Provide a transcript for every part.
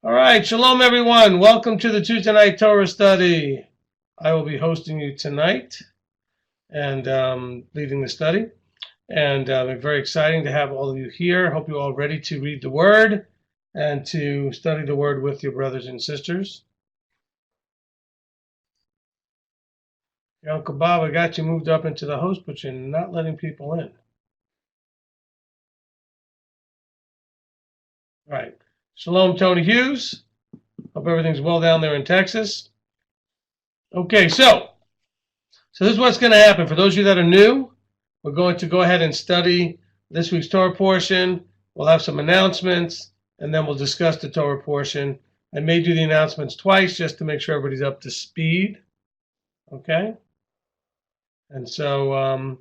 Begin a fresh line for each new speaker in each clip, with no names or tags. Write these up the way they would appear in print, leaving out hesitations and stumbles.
All right, shalom everyone. Welcome to the Tuesday night Torah study. I will be hosting you tonight and leading the study. And it's very exciting to have all of you here. Hope you're all ready to read the Word and to study the Word with your brothers and sisters. Your Uncle Bob, I got you moved up into the host, but you're not letting people in. All right. Shalom, Tony Hughes. Hope everything's well down there in Texas. Okay, so this is what's going to happen. For those of you that are new, we're going to go ahead and study this week's Torah portion. We'll have some announcements, and then we'll discuss the Torah portion. I may do the announcements twice just to make sure everybody's up to speed. Okay? And so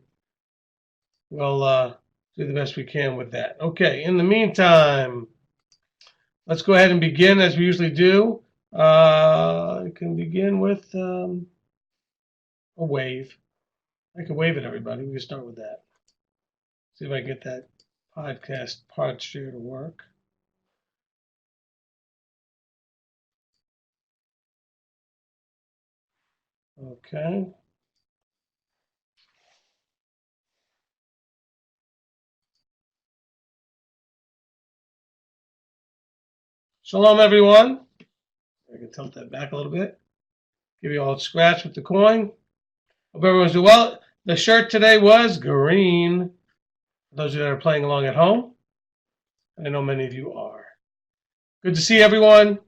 we'll do the best we can with that. Okay, in the meantime, let's go ahead and begin as we usually do. I can begin with a wave. I can wave at everybody. We can start with that. See if I can get that podcast pod share to work. Okay. Shalom, everyone. I can tilt that back a little bit. Give you all a scratch with the coin. Hope everyone's doing well. The shirt today was green. For those of you that are playing along at home, I know many of you are. Good to see everyone.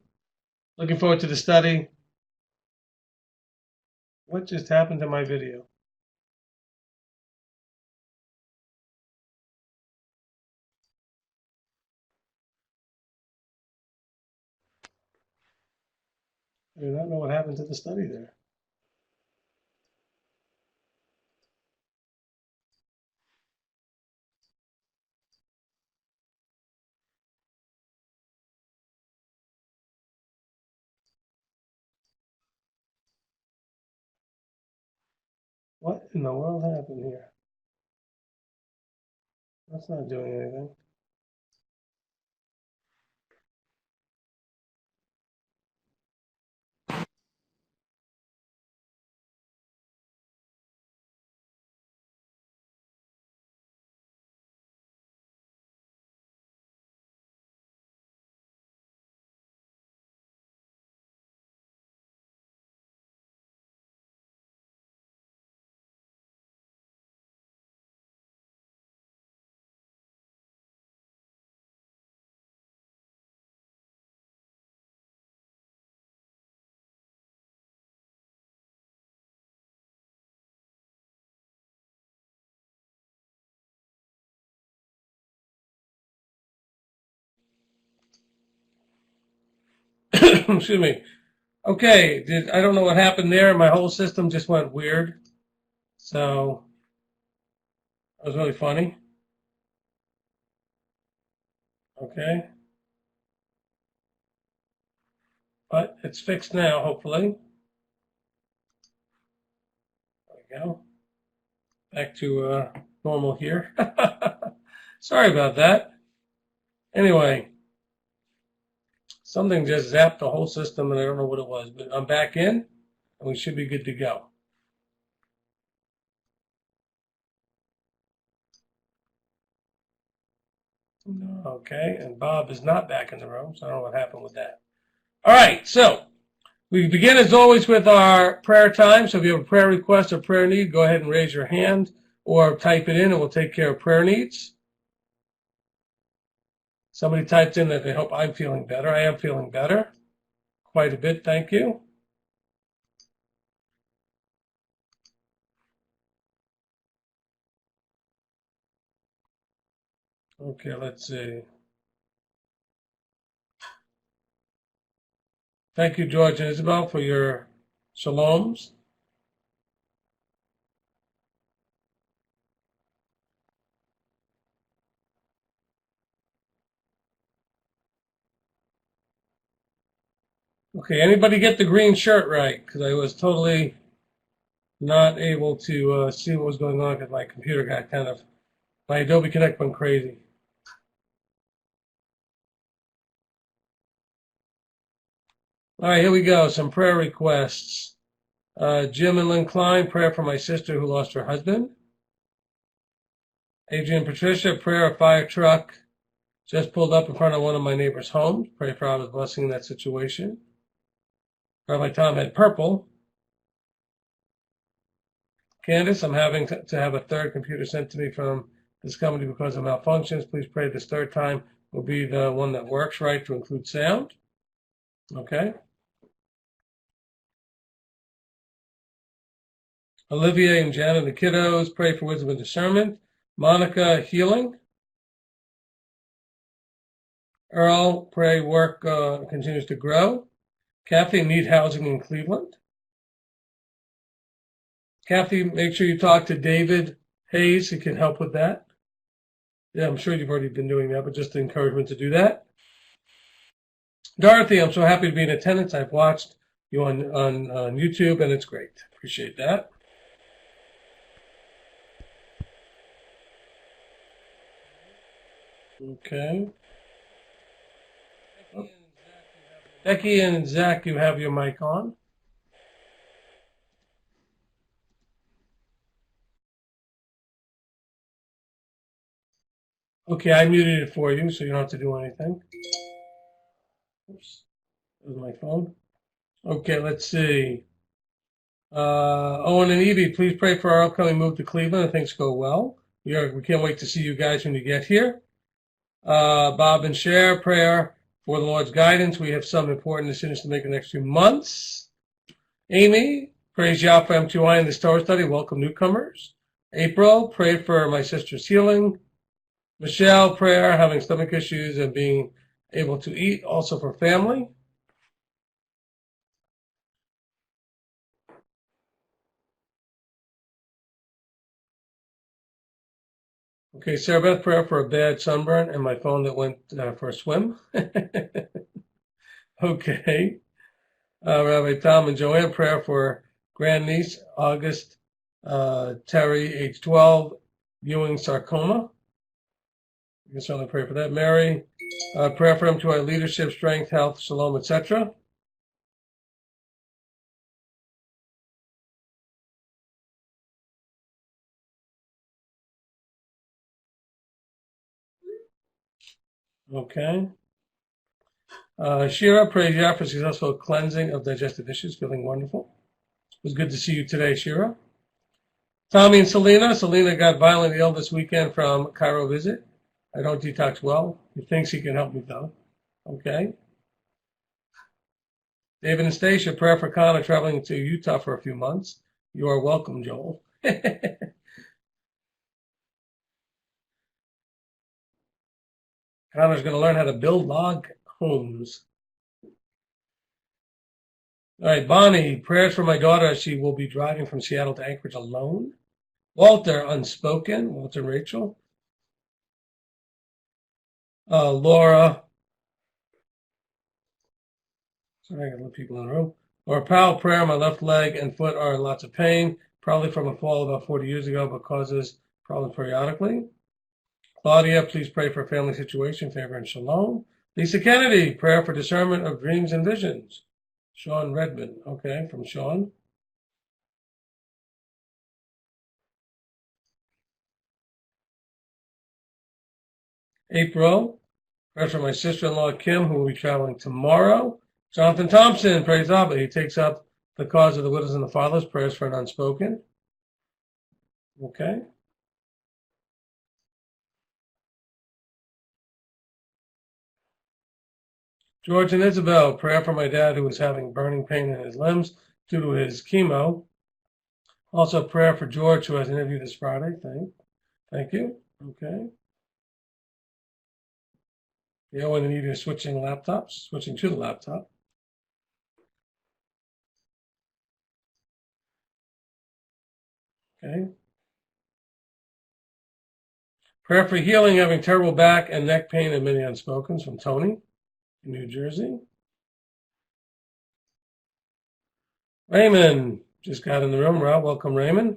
Looking forward to the study. What just happened to my video? I do not know what happened to the study there. What in the world happened here? That's not doing anything. Excuse me. Okay, I don't know what happened there. My whole system just went weird. So that was really funny. Okay. But it's fixed now, hopefully. There we go. Back to normal here. Sorry about that. Anyway, something just zapped the whole system, and I don't know what it was. But I'm back in, and we should be good to go. Okay, and Bob is not back in the room, so I don't know what happened with that. All right, so we begin as always with our prayer time. So if you have a prayer request or prayer need, go ahead and raise your hand or type it in, and we'll take care of prayer needs. Somebody typed in that they hope I'm feeling better. I am feeling better. Quite a bit, thank you. Okay, let's see. Thank you, George and Isabel, for your shaloms. Okay, anybody get the green shirt right? Because I was totally not able to see what was going on because my computer got my Adobe Connect went crazy. All right, here we go. Some prayer requests. Jim and Lynn Klein, prayer for my sister who lost her husband. Adrian Patricia, prayer, a fire truck just pulled up in front of one of my neighbor's homes. Pray for God's blessing in that situation. Rabbi Tom had purple. Candace, I'm having to have a third computer sent to me from this company because of malfunctions. Please pray this third time will be the one that works right to include sound. Okay. Olivier and Janet, the kiddos, pray for wisdom and discernment. Monica, healing. Earl, pray work continues to grow. Kathy, need housing in Cleveland. Kathy, make sure you talk to David Hayes. He can help with that. Yeah, I'm sure you've already been doing that, but just the encouragement to do that. Dorothy, I'm so happy to be in attendance. I've watched you on YouTube, and it's great. Appreciate that. Okay. Becky and Zach, you have your mic on. Okay, I muted it for you, so you don't have to do anything. Oops, that was my phone. Okay, let's see. Owen and Evie, please pray for our upcoming move to Cleveland and things go well. We can't wait to see you guys when you get here. Bob and Cher, prayer for the Lord's guidance. We have some important decisions to make in the next few months. Amy, praise Yah for MTOI in this Torah study. Welcome newcomers. April, pray for my sister's healing. Michelle, prayer, having stomach issues and being able to eat, also for family. Okay, Sarah Beth, prayer for a bad sunburn and my phone that went for a swim. Okay. Rabbi Tom and Joanne, prayer for grandniece, August, Terry, age 12, viewing sarcoma. You can certainly pray for that. Mary, prayer for them to our leadership, strength, health, shalom, etc. Okay. Shira, praise Yah for successful cleansing of digestive issues, feeling wonderful. It was good to see you today, Shira. Tommy and Selena. Selena got violently ill this weekend from Cairo visit. I don't detox well. He thinks he can help me, though. Okay. David and Stacia, prayer for Connor traveling to Utah for a few months. You are welcome, Joel. Connor's going to learn how to build log homes. All right, Bonnie, prayers for my daughter as she will be driving from Seattle to Anchorage alone. Walter, unspoken. Walter and Rachel. Laura. Sorry, I got a lot of people in the room. Laura Powell, prayer. My left leg and foot are in lots of pain, probably from a fall about 40 years ago, but causes problems periodically. Claudia, please pray for a family situation, favor, and shalom. Lisa Kennedy, prayer for discernment of dreams and visions. Sean Redmond, okay, from Sean. April, prayer for my sister-in-law, Kim, who will be traveling tomorrow. Jonathan Thompson, praise Abba. He takes up the cause of the widows and the fatherless, prayers for an unspoken. Okay. George and Isabel, prayer for my dad who is having burning pain in his limbs due to his chemo. Also, prayer for George, who has an interview this Friday. Thank you. Okay. When and Evie are switching to the laptop. Okay. Prayer for healing, having terrible back and neck pain and many unspokens from Tony in New Jersey. Raymond just got in the room. Rob, welcome, Raymond.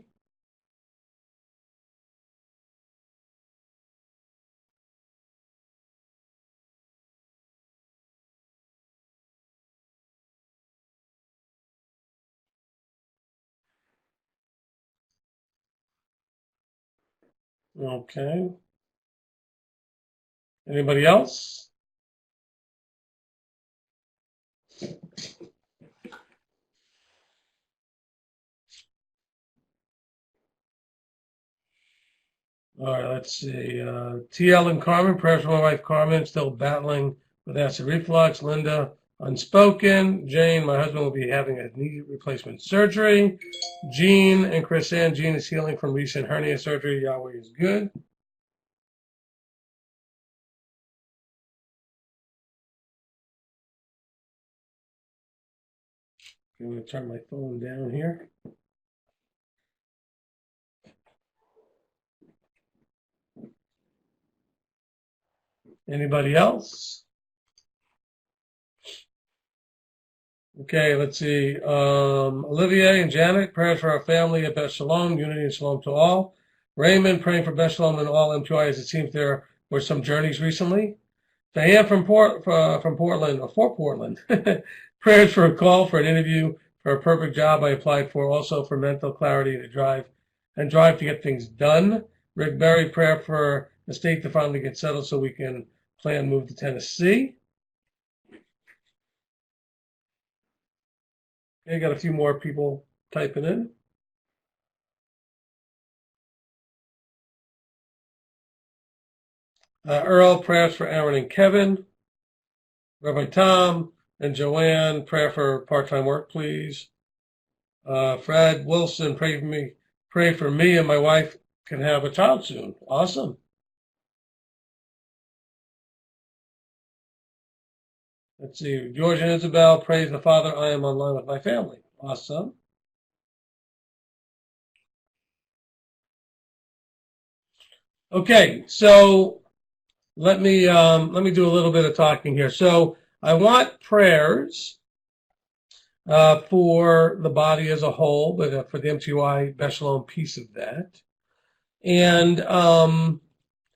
Okay. Anybody else? All right, let's see. TL and Carmen, prayers for my wife Carmen, still battling with acid reflux. Linda, unspoken. Jane, my husband will be having a knee replacement surgery. Jean and Chrisanne, Jean is healing from recent hernia surgery. Yahweh is good. I'm going to turn my phone down here. Anybody else? Okay, let's see. Olivier and Janet, prayers for our family at Beth Shalom, unity and shalom to all. Raymond, praying for Beth Shalom and all MTOI, as it seems there were some journeys recently. Diane from Portland, or for Portland, prayers for a call for an interview for a perfect job I applied for, also for mental clarity to drive to get things done. Rick Berry, prayer for the state to finally get settled so we can plan move to Tennessee. Okay, got a few more people typing in. Earl, prayers for Aaron and Kevin. Rabbi Tom and Joanne, prayer for part-time work, please. Fred Wilson, pray for me and my wife can have a child soon. Awesome. Let's see. George and Isabel, praise the Father, I am online with my family. Awesome. Okay, so let me do a little bit of talking here. So I want prayers for the body as a whole, but for the MTOI Beth Shalom piece of that. And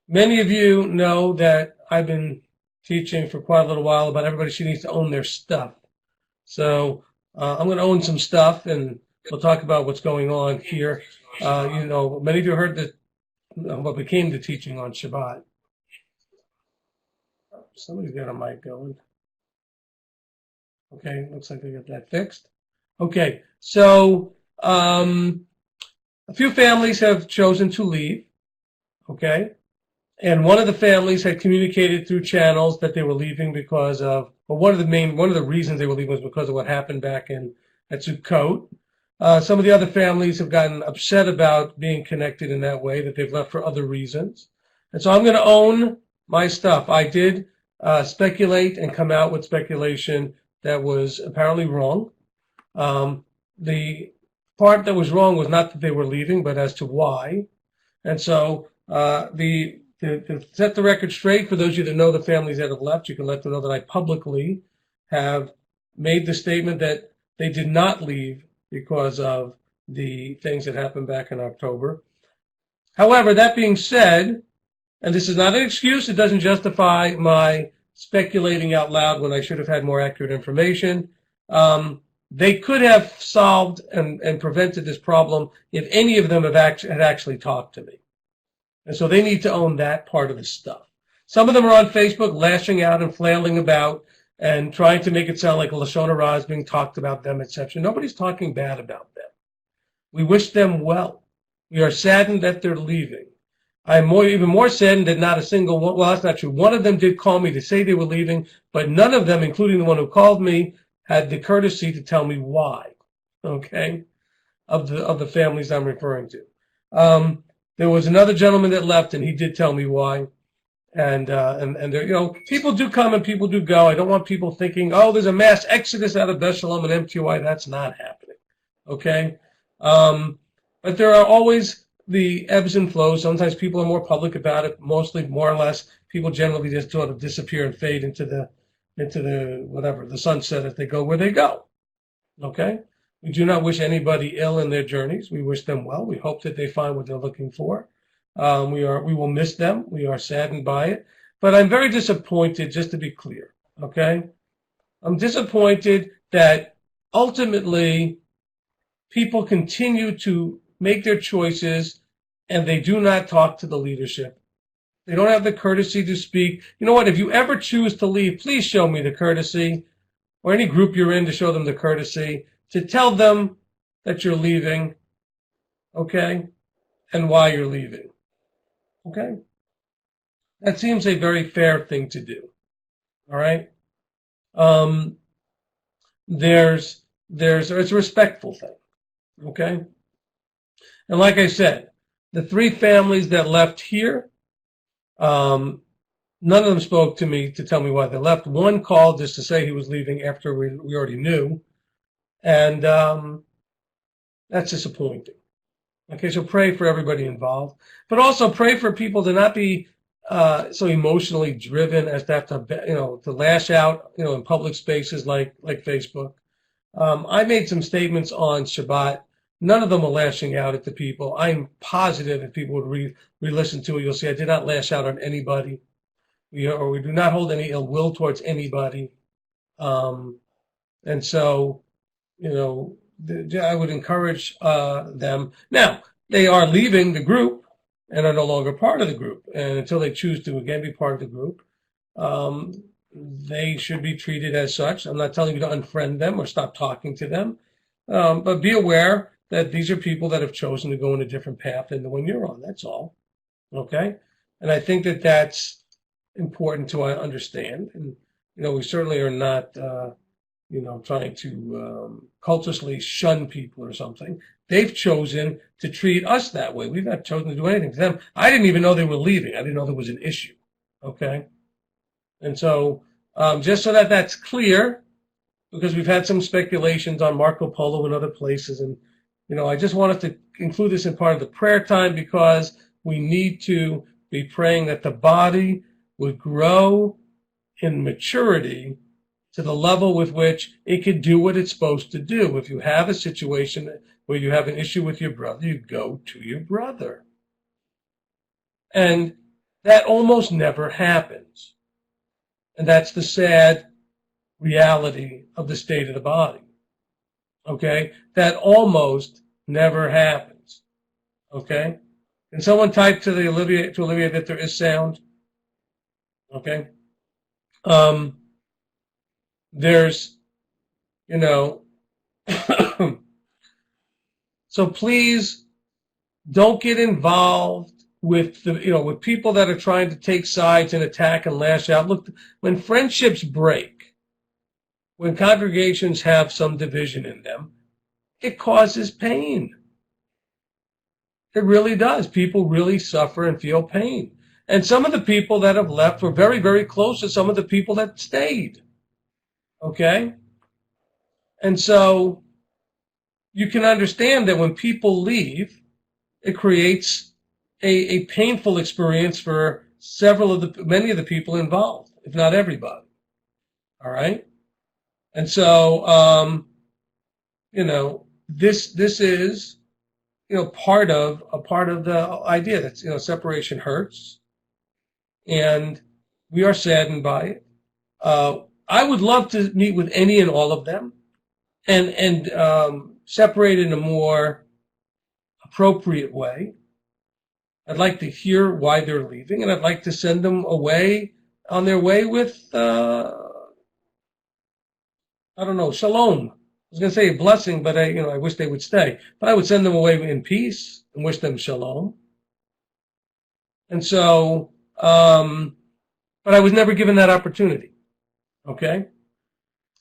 many of you know that I've been teaching for quite a little while about everybody needs to own their stuff. So I'm going to own some stuff, and we'll talk about what's going on here. Many of you heard that what became the teaching on Shabbat. Somebody's got a mic going. Okay, looks like they got that fixed. Okay, so a few families have chosen to leave. Okay, and one of the families had communicated through channels that they were leaving because of, well, one of the reasons they were leaving was because of what happened back at Sukkot. Some of the other families have gotten upset about being connected in that way, that they've left for other reasons. And so I'm going to own my stuff. I did speculate and come out with speculation that was apparently wrong. The part that was wrong was not that they were leaving, but as to why. And so to set the record straight, for those of you that know the families that have left, you can let them know that I publicly have made the statement that they did not leave because of the things that happened back in October. However, that being said, and this is not an excuse, it doesn't justify my speculating out loud when I should have had more accurate information. They could have solved and prevented this problem if any of them had actually talked to me. And so they need to own that part of the stuff. Some of them are on Facebook lashing out and flailing about and trying to make it sound like a Lashon Hara is being talked about them, etc. Nobody's talking bad about them. We wish them well. We are saddened that they're leaving. I'm even more saddened that not a single one, well, that's not true. One of them did call me to say they were leaving, but none of them, including the one who called me, had the courtesy to tell me why, okay, of the families I'm referring to. There was another gentleman that left, and he did tell me why. And there, people do come and people do go. I don't want people thinking, oh, there's a mass exodus out of Beth Shalom and MTOI. That's not happening, okay? But there are always the ebbs and flows. Sometimes people are more public about it. Mostly, more or less, people generally just sort of disappear and fade into the the sunset as they go where they go, okay? We do not wish anybody ill in their journeys. We wish them well. We hope that they find what they're looking for. We will miss them. We are saddened by it. But I'm very disappointed, just to be clear, okay? I'm disappointed that ultimately people continue to make their choices and they do not talk to the leadership. They don't have the courtesy to speak. You know what? If you ever choose to leave, please show me the courtesy, or any group you're in, to show them the courtesy, to tell them that you're leaving, okay, and why you're leaving, okay? That seems a very fair thing to do, all right? It's a respectful thing, okay? And like I said, the 3 families that left here, none of them spoke to me to tell me why they left. One called just to say he was leaving after we already knew. And that's disappointing. Okay, so pray for everybody involved. But also pray for people to not be so emotionally driven as to have to lash out, in public spaces like Facebook. I made some statements on Shabbat. None of them were lashing out at the people. I'm positive if people would re-listen to it, you'll see I did not lash out on anybody. We do not hold any ill will towards anybody. And so, I would encourage them. Now, they are leaving the group and are no longer part of the group. And until they choose to again be part of the group, they should be treated as such. I'm not telling you to unfriend them or stop talking to them. But be aware that these are people that have chosen to go in a different path than the one you're on. That's all. Okay? And I think that that's important to understand. And, we certainly are not, trying to cultishly shun people or something. They've chosen to treat us that way. We've not chosen to do anything to them. I didn't even know they were leaving. I didn't know there was an issue. Okay? And so, just so that that's clear, because we've had some speculations on Marco Polo and other places, and I just wanted to include this in part of the prayer time because we need to be praying that the body would grow in maturity to the level with which it could do what it's supposed to do. If you have a situation where you have an issue with your brother, you go to your brother. And that almost never happens. And that's the sad reality of the state of the body. Okay? That almost never happens. Okay? Can someone type to Olivia that there is sound? Okay? There's, so please don't get involved with with people that are trying to take sides and attack and lash out. Look, when friendships break, when congregations have some division in them, it causes pain. It really does. People really suffer and feel pain. And some of the people that have left were very, very close to some of the people that stayed. Okay? And so you can understand that when people leave, it creates a painful experience for many of the people involved, if not everybody. All right? And so, this is, part of the idea that, separation hurts, and we are saddened by it. I would love to meet with any and all of them and separate in a more appropriate way. I'd like to hear why they're leaving, and I'd like to send them away on their way with, shalom. I was going to say a blessing, but I wish they would stay. But I would send them away in peace and wish them shalom. And so, but I was never given that opportunity. Okay?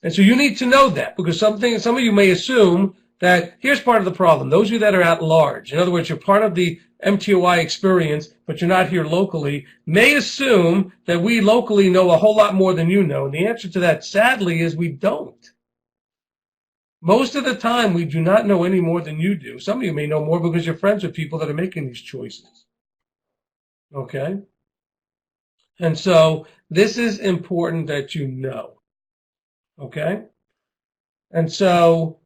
And so you need to know that, because some of you may assume that here's part of the problem. Those of you that are at large, in other words, you're part of the MTOI experience, but you're not here locally, may assume that we locally know a whole lot more than you know. And the answer to that, sadly, is we don't. Most of the time, we do not know any more than you do. Some of you may know more because you're friends with people that are making these choices. Okay? And so this is important that you know. Okay? And so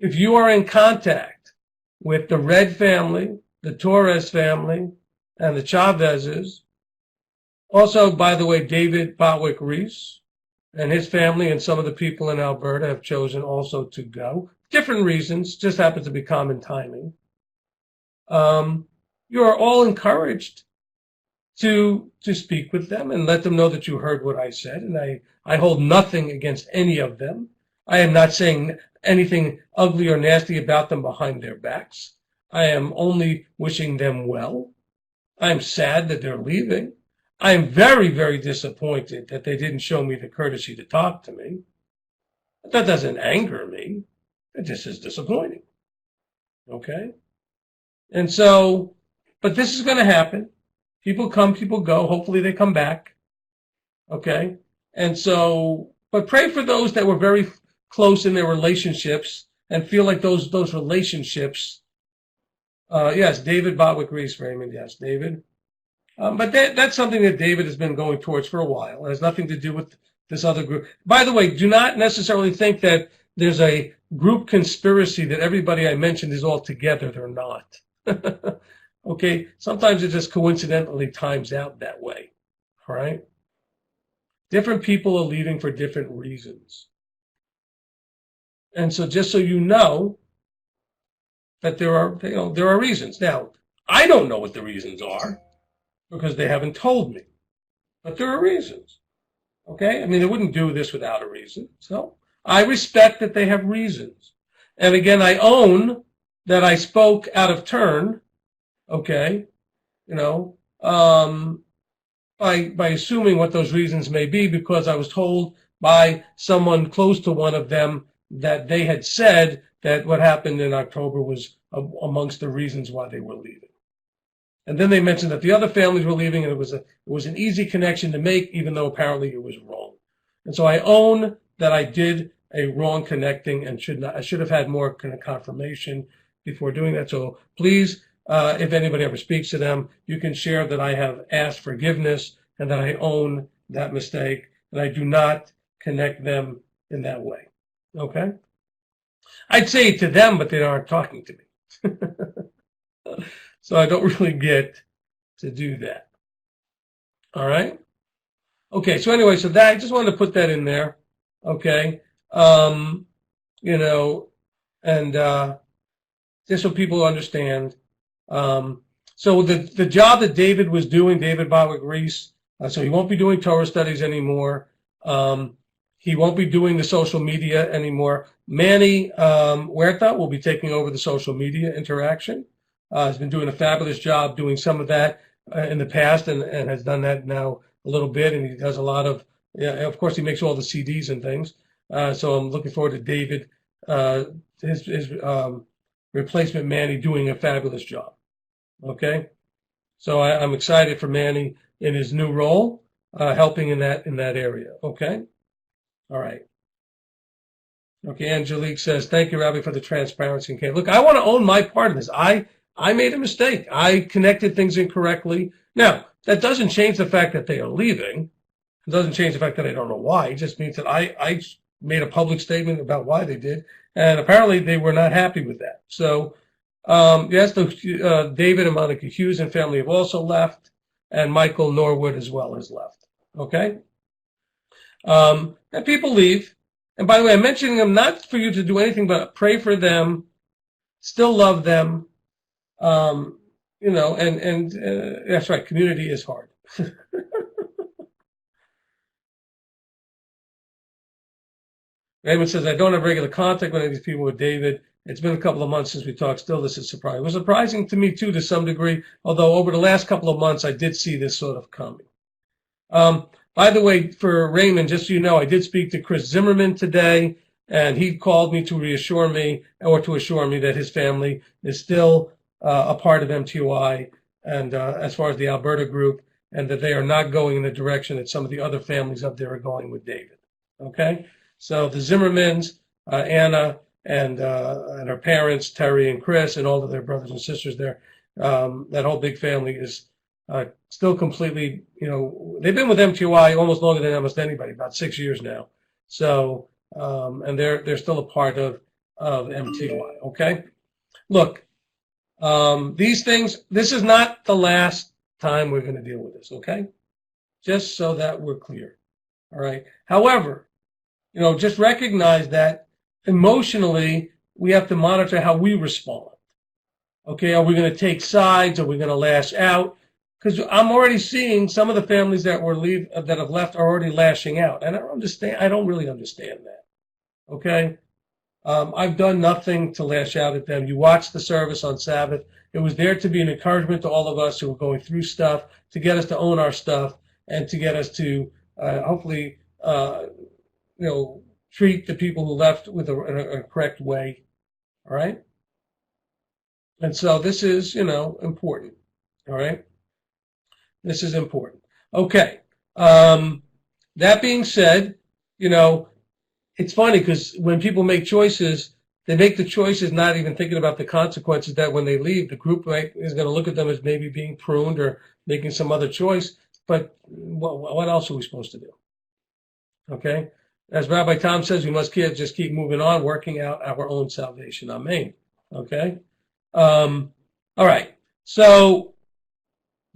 if you are in contact with the Red family, the Torres family, and the Chavezes, also, by the way, David Botwick Reese and his family and some of the people in Alberta have chosen also to go. different reasons, just happens to be common timing. You are all encouraged to speak with them and let them know that you heard what I said, and I hold nothing against any of them. I am not saying anything ugly or nasty about them behind their backs. I am only wishing them well. I am sad that they're leaving. I am very, very disappointed that they didn't show me the courtesy to talk to me. But that doesn't anger me. It just is disappointing. Okay? And so, but this is going to happen. People come, people go. Hopefully they come back. Okay? And so, but pray for those that were very close in their relationships and feel like those relationships. Yes, David Botwick Reese, Raymond. Yes, David. But that's something that David has been going towards for a while. It has nothing to do with this other group. By the way, do not necessarily think that there's a group conspiracy that everybody I mentioned is all together. They're not. Okay? Sometimes it just coincidentally times out that way. All right? Different people are leaving for different reasons. And so just so you know that there are reasons. Now, I don't know what the reasons are because they haven't told me. But there are reasons. Okay? I mean, they wouldn't do this without a reason. So I respect that they have reasons. And again, I own that I spoke out of turn, okay, by assuming what those reasons may be, because I was told by someone close to one of them that they had said that what happened in October was amongst the reasons why they were leaving. And then they mentioned that the other families were leaving, and it was an easy connection to make, even though apparently it was wrong. And so I own that I did a wrong connecting and I should have had more kind of confirmation before doing that. So please, if anybody ever speaks to them, you can share that I have asked forgiveness and that I own that mistake, and I do not connect them in that way. Okay? I'd say it to them, but they aren't talking to me. So I don't really get to do that. All right? Okay, so anyway, so that I just wanted to put that in there. Okay? And just so people understand. So the job that David was doing, David Botwick Reese, so he won't be doing Torah studies anymore. He won't be doing the social media anymore. Manny Huerta will be taking over the social media interaction. He's been doing a fabulous job doing some of that in the past and has done that now a little bit. And he does a lot of, of course, he makes all the CDs and things. So I'm looking forward to David, his replacement Manny, doing a fabulous job. Okay? So I'm excited for Manny in his new role, helping in that area. Okay? All right. Okay, Angelique says, thank you, Rabbi, for the transparency. Okay, look, I want to own my part of this. I made a mistake. I connected things incorrectly. Now, that doesn't change the fact that they are leaving. It doesn't change the fact that I don't know why. It just means that I made a public statement about why they did, and apparently they were not happy with that. So, yes, David and Monica Hughes and family have also left, and Michael Norwood as well has left. Okay? And people leave. And by the way, I'm mentioning them not for you to do anything but pray for them, still love them, and that's right, community is hard. Raymond says, I don't have regular contact with any of these people with David. It's been a couple of months since we talked. Still, this is surprising. It was surprising to me, too, to some degree, although over the last couple of months, I did see this sort of coming. By the way, for Raymond, just so you know, I did speak to Chris Zimmerman today, and he called me to reassure me, or to assure me that his family is still a part of MTOI, and as far as the Alberta group, and that they are not going in the direction that some of the other families up there are going with David. Okay? So the Zimmermans, Anna, and her parents, Terry and Chris, and all of their brothers and sisters there, that whole big family is still completely, they've been with MTOI almost longer than almost anybody, about 6 years now. So, and they're still a part of MTOI, okay? Look, these things, this is not the last time we're going to deal with this, okay? Just so that we're clear, all right? However, just recognize that emotionally, we have to monitor how we respond. Okay, are we going to take sides? Are we going to lash out? Because I'm already seeing some of the families that have left are already lashing out, and I don't really understand that. Okay, I've done nothing to lash out at them. You watched the service on Sabbath. It was there to be an encouragement to all of us who are going through stuff, to get us to own our stuff, and to get us to hopefully, treat the people who left in a correct way. All right. And so this is, important. All right. This is important. Okay. That being said, it's funny because when people make choices, they make the choices not even thinking about the consequences that when they leave, the group is going to look at them as maybe being pruned or making some other choice. But what else are we supposed to do? Okay. As Rabbi Tom says, we must just keep moving on, working out our own salvation. Amen. Okay. All right. So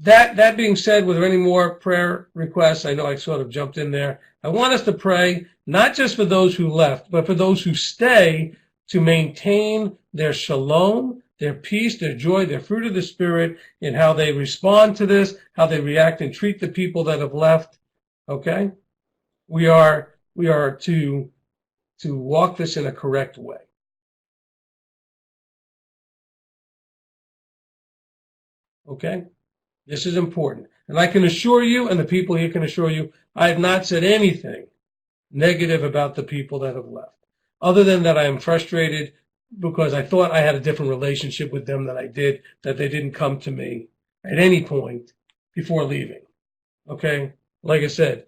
that being said, were there any more prayer requests? I know I sort of jumped in there. I want us to pray not just for those who left, but for those who stay to maintain their shalom, their peace, their joy, their fruit of the Spirit in how they respond to this, how they react and treat the people that have left. Okay? We are to walk this in a correct way. Okay? This is important. And I can assure you, and the people here can assure you, I have not said anything negative about the people that have left. Other than that, I am frustrated because I thought I had a different relationship with them than I did, that they didn't come to me at any point before leaving. Okay? Like I said,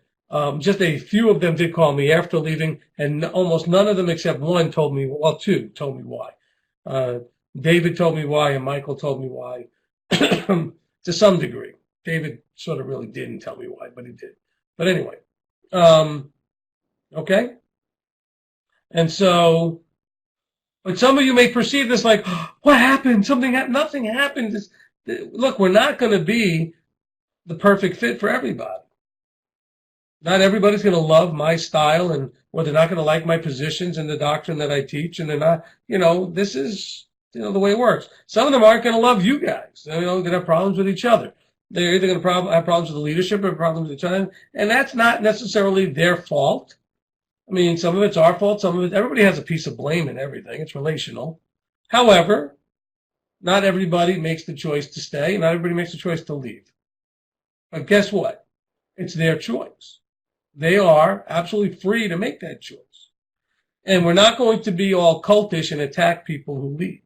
just a few of them did call me after leaving, and almost none of them except one told me, well, two told me why. David told me why, and Michael told me why. To some degree. David sort of really didn't tell me why, but he did. But anyway, okay? And so, but some of you may perceive this like, what happened? Nothing happened. Look, we're not going to be the perfect fit for everybody. Not everybody's going to love my style, or they're not going to like my positions and the doctrine that I teach, and they're not, this is, the way it works. Some of them aren't going to love you guys. They're going to have problems with each other. They're either going to have problems with the leadership or problems with each other. And that's not necessarily their fault. I mean, some of it's our fault. Some of it, everybody has a piece of blame in everything. It's relational. However, not everybody makes the choice to stay. Not everybody makes the choice to leave. But guess what? It's their choice. They are absolutely free to make that choice. And we're not going to be all cultish and attack people who leave.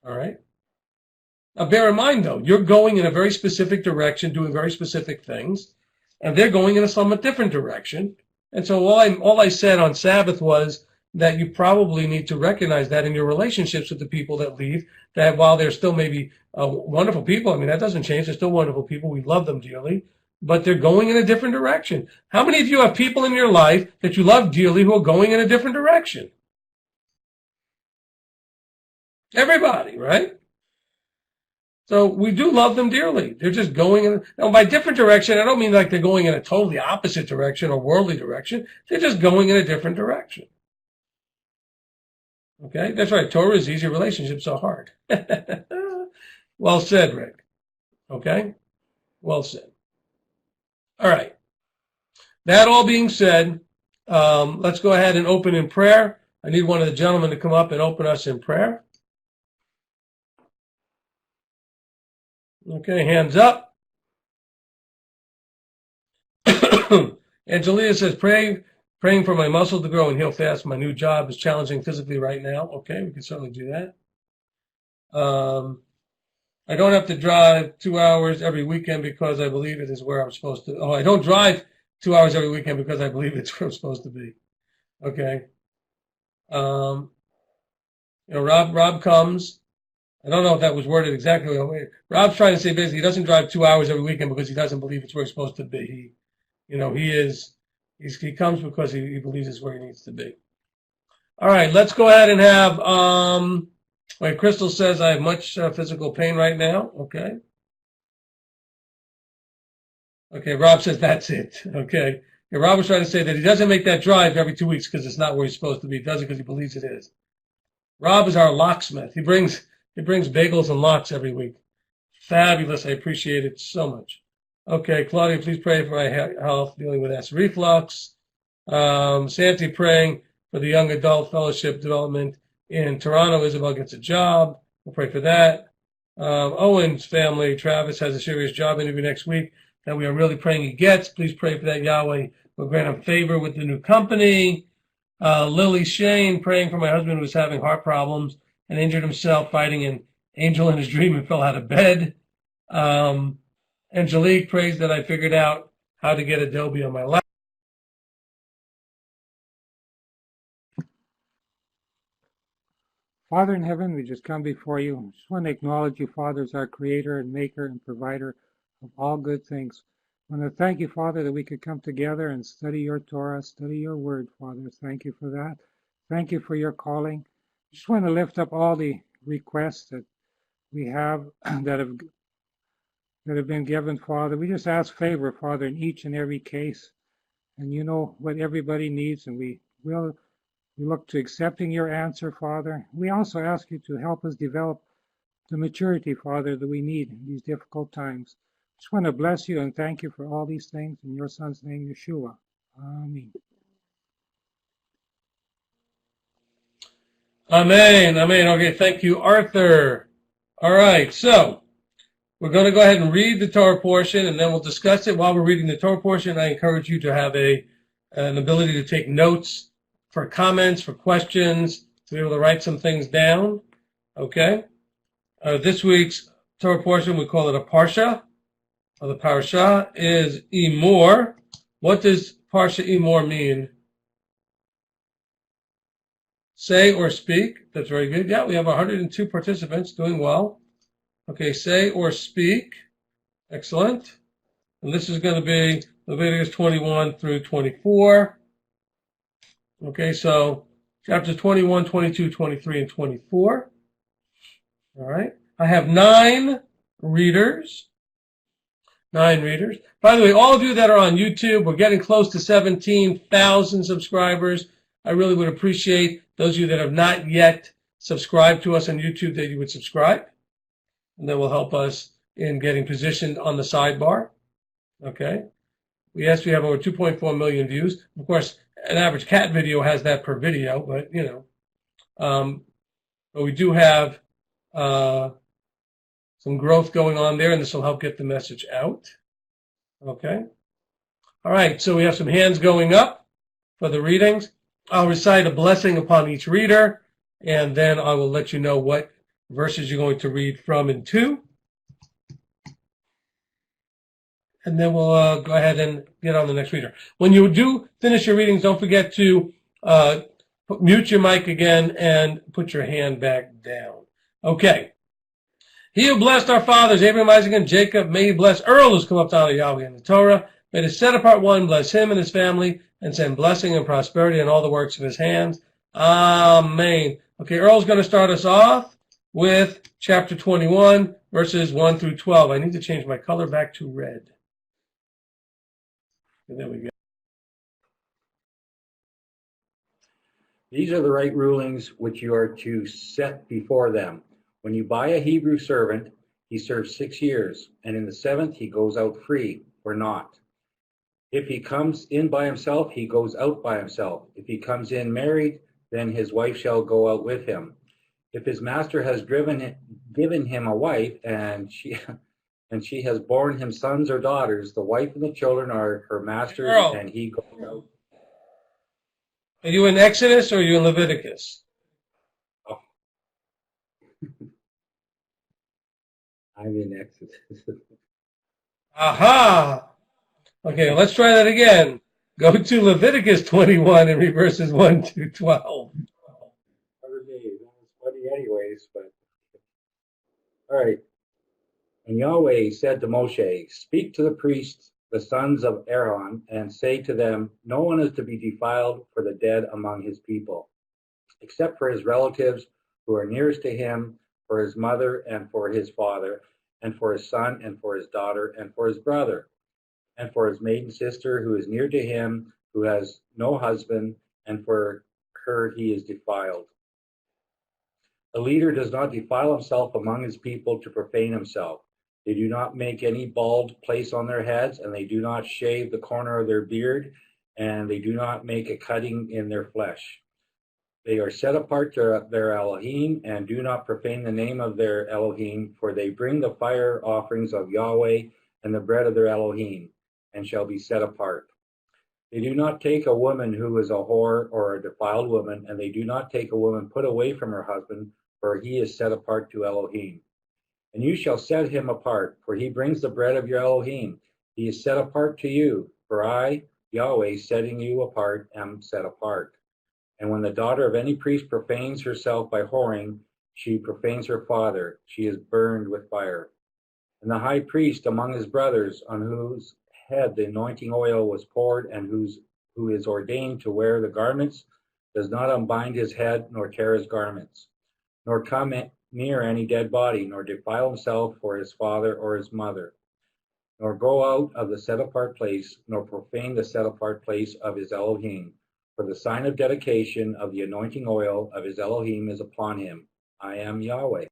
All right. Now, bear in mind, though, you're going in a very specific direction, doing very specific things, and they're going in a somewhat different direction. And so all I said on Sabbath was that you probably need to recognize that in your relationships with the people that leave, that while they're still maybe wonderful people, I mean, that doesn't change. They're still wonderful people. We love them dearly, but they're going in a different direction. How many of you have people in your life that you love dearly who are going in a different direction? Everybody, right? So we do love them dearly. They're just going in, now by different direction, I don't mean like they're going in a totally opposite direction or worldly direction. They're just going in a different direction. Okay, that's right. Torah is easy, relationships are hard. Well said, Rick. Okay, well said. All right. That all being said, let's go ahead and open in prayer. I need one of the gentlemen to come up and open us in prayer. Okay, hands up. Angelia says, praying for my muscle to grow and heal fast. My new job is challenging physically right now. Okay, we can certainly do that. I don't have to drive 2 hours every weekend because I believe it is where I'm supposed to. Oh, I don't drive 2 hours every weekend because I believe it's where I'm supposed to be. Okay. Rob comes. I don't know if that was worded exactly the way. Rob's trying to say basically he doesn't drive 2 hours every weekend because he doesn't believe it's where he's supposed to be. He comes because he believes it's where he needs to be. All right, let's go ahead and have, Crystal says I have much physical pain right now. Okay. Okay, Rob says that's it. Okay. Yeah, Rob was trying to say that he doesn't make that drive every 2 weeks because it's not where he's supposed to be. He does it because he believes it is. Rob is our locksmith. He brings bagels and locks every week. Fabulous. I appreciate it so much. Okay, Claudia, please pray for my health dealing with acid reflux. Santi praying for the young adult fellowship development in Toronto. Isabel gets a job. We'll pray for that. Owen's family, Travis, has a serious job interview next week that we are really praying he gets. Please pray for that. Yahweh will grant him favor with the new company. Lily Shane praying for my husband who was having heart problems and injured himself fighting an angel in his dream and fell out of bed. Angelique prays that I figured out how to get Adobe on my laptop.
Father in heaven, we just come before you. I just want to acknowledge you, Father, as our creator and maker and provider of all good things. I want to thank you, Father, that we could come together and study your Torah, study your word, Father. Thank you for that. Thank you for your calling. I just want to lift up all the requests that we have that have been given, Father. We just ask favor, Father, in each and every case. And you know what everybody needs, and we look to accepting your answer, Father. We also ask you to help us develop the maturity, Father, that we need in these difficult times. Just want to bless you and thank you for all these things in your Son's name, Yeshua. Amen.
Amen. Amen. Okay, thank you, Arthur. All right, so we're going to go ahead and read the Torah portion, and then we'll discuss it. While we're reading the Torah portion, I encourage you to have an ability to take notes for comments, for questions, to be able to write some things down. Okay? This week's Torah portion, we call it a Parsha. The Parasha is Emor. What does Parsha Emor mean? Say or speak. That's very good. Yeah, we have 102 participants, doing well. Okay, say or speak. Excellent. And this is going to be Leviticus 21 through 24. Okay, so chapters 21, 22, 23, and 24. All right. I have 9 readers. 9 readers. By the way, all of you that are on YouTube, we're getting close to 17,000 subscribers. I really would appreciate those of you that have not yet subscribed to us on YouTube that you would subscribe. And that will help us in getting positioned on the sidebar. Okay. We have over 2.4 million views. Of course, an average cat video has that per video, but you know, but we do have some growth going on there, and this will help get the message out. Okay. All right. So we have some hands going up for the readings. I'll recite a blessing upon each reader, and then I will let you know what verses you're going to read from and to. And then we'll go ahead and get on the next reader. When you do finish your readings, don't forget to mute your mic again and put your hand back down. Okay. He who blessed our fathers, Abraham, Isaac, and Jacob, may he bless Earl, who's come up to honor Yahweh in the Torah. May the set apart one bless him and his family and send blessing and prosperity in all the works of his hands. Amen. Okay, Earl's going to start us off with chapter 21, verses 1 through 12. I need to change my color back to red. And there we go.
These are the right rulings which you are to set before them. When you buy a Hebrew servant, he serves 6 years, and in the 7th he goes out free or not. If he comes in by himself, he goes out by himself. If he comes in married, then his wife shall go out with him. If his master has given him a wife, and she has borne him sons or daughters, the wife and the children are her master's, and he goes out.
Are you in Exodus or are you in Leviticus?
Oh. I'm in Exodus.
Aha! Okay, let's try that again. Go to Leviticus 21 and read verses 1 to 12.
That was funny anyways, but all right. And Yahweh said to Moshe, speak to the priests, the sons of Aaron, and say to them, no one is to be defiled for the dead among his people, except for his relatives who are nearest to him, for his mother and for his father, and for his son and for his daughter and for his brother, and for his maiden sister who is near to him, who has no husband, and for her he is defiled. A leader does not defile himself among his people to profane himself. They do not make any bald place on their heads, and they do not shave the corner of their beard, and they do not make a cutting in their flesh. They are set apart to their Elohim, and do not profane the name of their Elohim, for they bring the fire offerings of Yahweh and the bread of their Elohim, and shall be set apart. They do not take a woman who is a whore or a defiled woman, and they do not take a woman put away from her husband, for he is set apart to Elohim. And you shall set him apart, for he brings the bread of your Elohim. He is set apart to you, for I, Yahweh, setting you apart, am set apart. And when the daughter of any priest profanes herself by whoring, she profanes her father. She is burned with fire. And the high priest among his brothers, on whose head the anointing oil was poured, and who is ordained to wear the garments, does not unbind his head, nor tear his garments, nor come near any dead body, nor defile himself for his father or his mother, nor go out of the set-apart place, nor profane the set-apart place of his Elohim. For the sign of dedication of the anointing oil of his Elohim is upon him. I am Yahweh.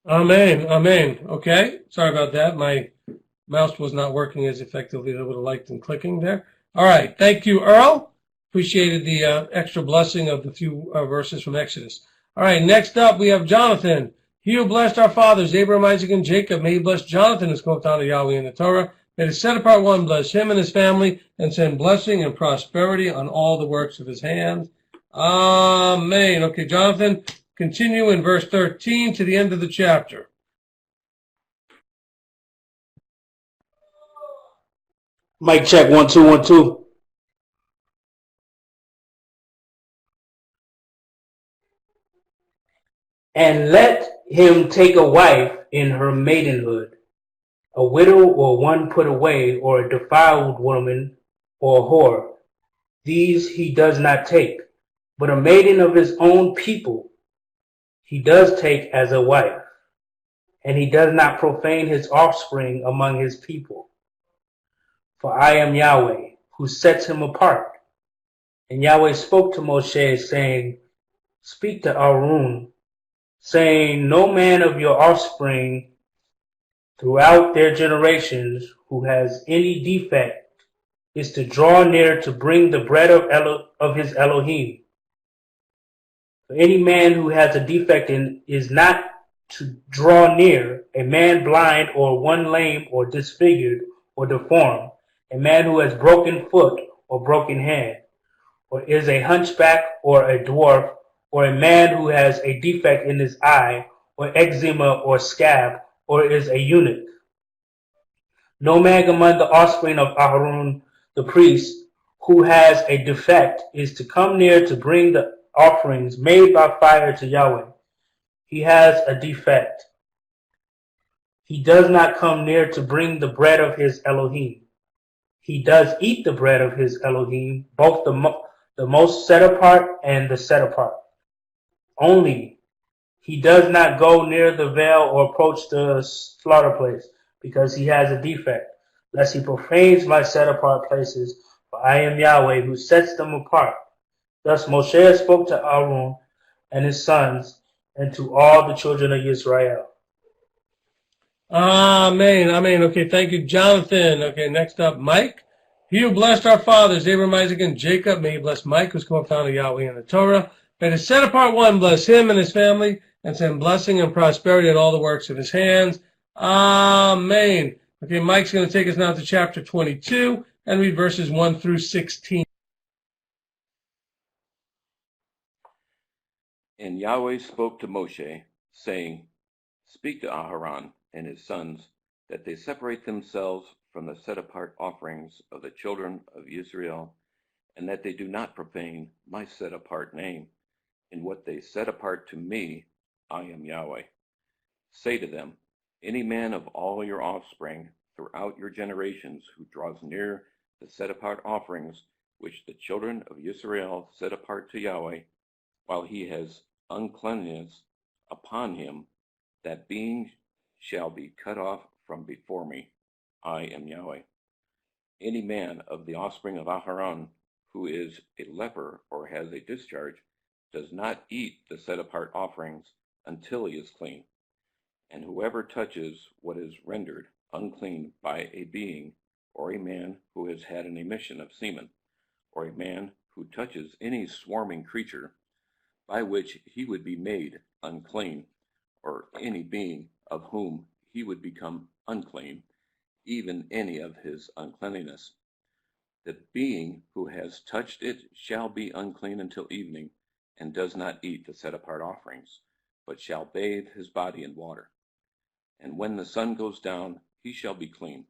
Amen. Amen. Okay. Sorry about that. My mouse was not working as effectively as I would have liked in clicking there. All right. Thank you, Earl. Appreciated the extra blessing of the few verses from Exodus. All right. Next up, we have Jonathan. He who blessed our fathers, Abraham, Isaac, and Jacob, may he bless Jonathan, who spoke down to Yahweh in the Torah. May the set apart one bless him and his family, and send blessing and prosperity on all the works of his hands. Amen. Okay, Jonathan, continue in verse 13 to the end of the chapter.
Mic check, 1 2 1 2. And let him take a wife in her maidenhood, a widow or one put away, or a defiled woman or whore. These he does not take, but a maiden of his own people he does take as a wife, and he does not profane his offspring among his people. For I am Yahweh, who sets him apart. And Yahweh spoke to Moshe, saying, Speak to Aaron, saying, No man of your offspring throughout their generations who has any defect is to draw near to bring the bread of his Elohim. For any man who has a defect is not to draw near, a man blind or one lame or disfigured or deformed, a man who has broken foot or broken hand, or is a hunchback or a dwarf, or a man who has a defect in his eye, or eczema or scab, or is a eunuch. No man among the offspring of Aaron the priest who has a defect is to come near to bring the offerings made by fire to Yahweh. He has a defect. He does not come near to bring the bread of his Elohim. He does eat the bread of his Elohim, both the most set apart and the set apart. Only he does not go near the veil or approach the slaughter place, because he has a defect, lest he profanes my set apart places, for I am Yahweh who sets them apart. Thus Moshe spoke to Aaron and his sons, and to all the children of Israel.
Amen. Amen. Okay, thank you, Jonathan. Okay, next up, Mike. He who blessed our fathers, Abraham, Isaac, and Jacob, may he bless Mike, who's come up down to Yahweh in the Torah. May the set apart one bless him and his family, and send blessing and prosperity in all the works of his hands. Amen. Okay, Mike's going to take us now to chapter 22 and read verses 1 through 16.
And Yahweh spoke to Moshe, saying, Speak to Aharon and his sons, that they separate themselves from the set-apart offerings of the children of Israel, and that they do not profane my set-apart name. In what they set apart to me, I am Yahweh. Say to them, any man of all your offspring throughout your generations who draws near the set-apart offerings which the children of Israel set apart to Yahweh, while he has uncleanness upon him, that being shall be cut off from before me. I am Yahweh. Any man of the offspring of Aharon who is a leper or has a discharge does not eat the set-apart offerings until he is clean. And whoever touches what is rendered unclean by a being, or a man who has had an emission of semen, or a man who touches any swarming creature by which he would be made unclean, or any being of whom he would become unclean, even any of his uncleanliness. The being who has touched it shall be unclean until evening, and does not eat the set-apart offerings, but shall bathe his body in water. And when the sun goes down, he shall be clean,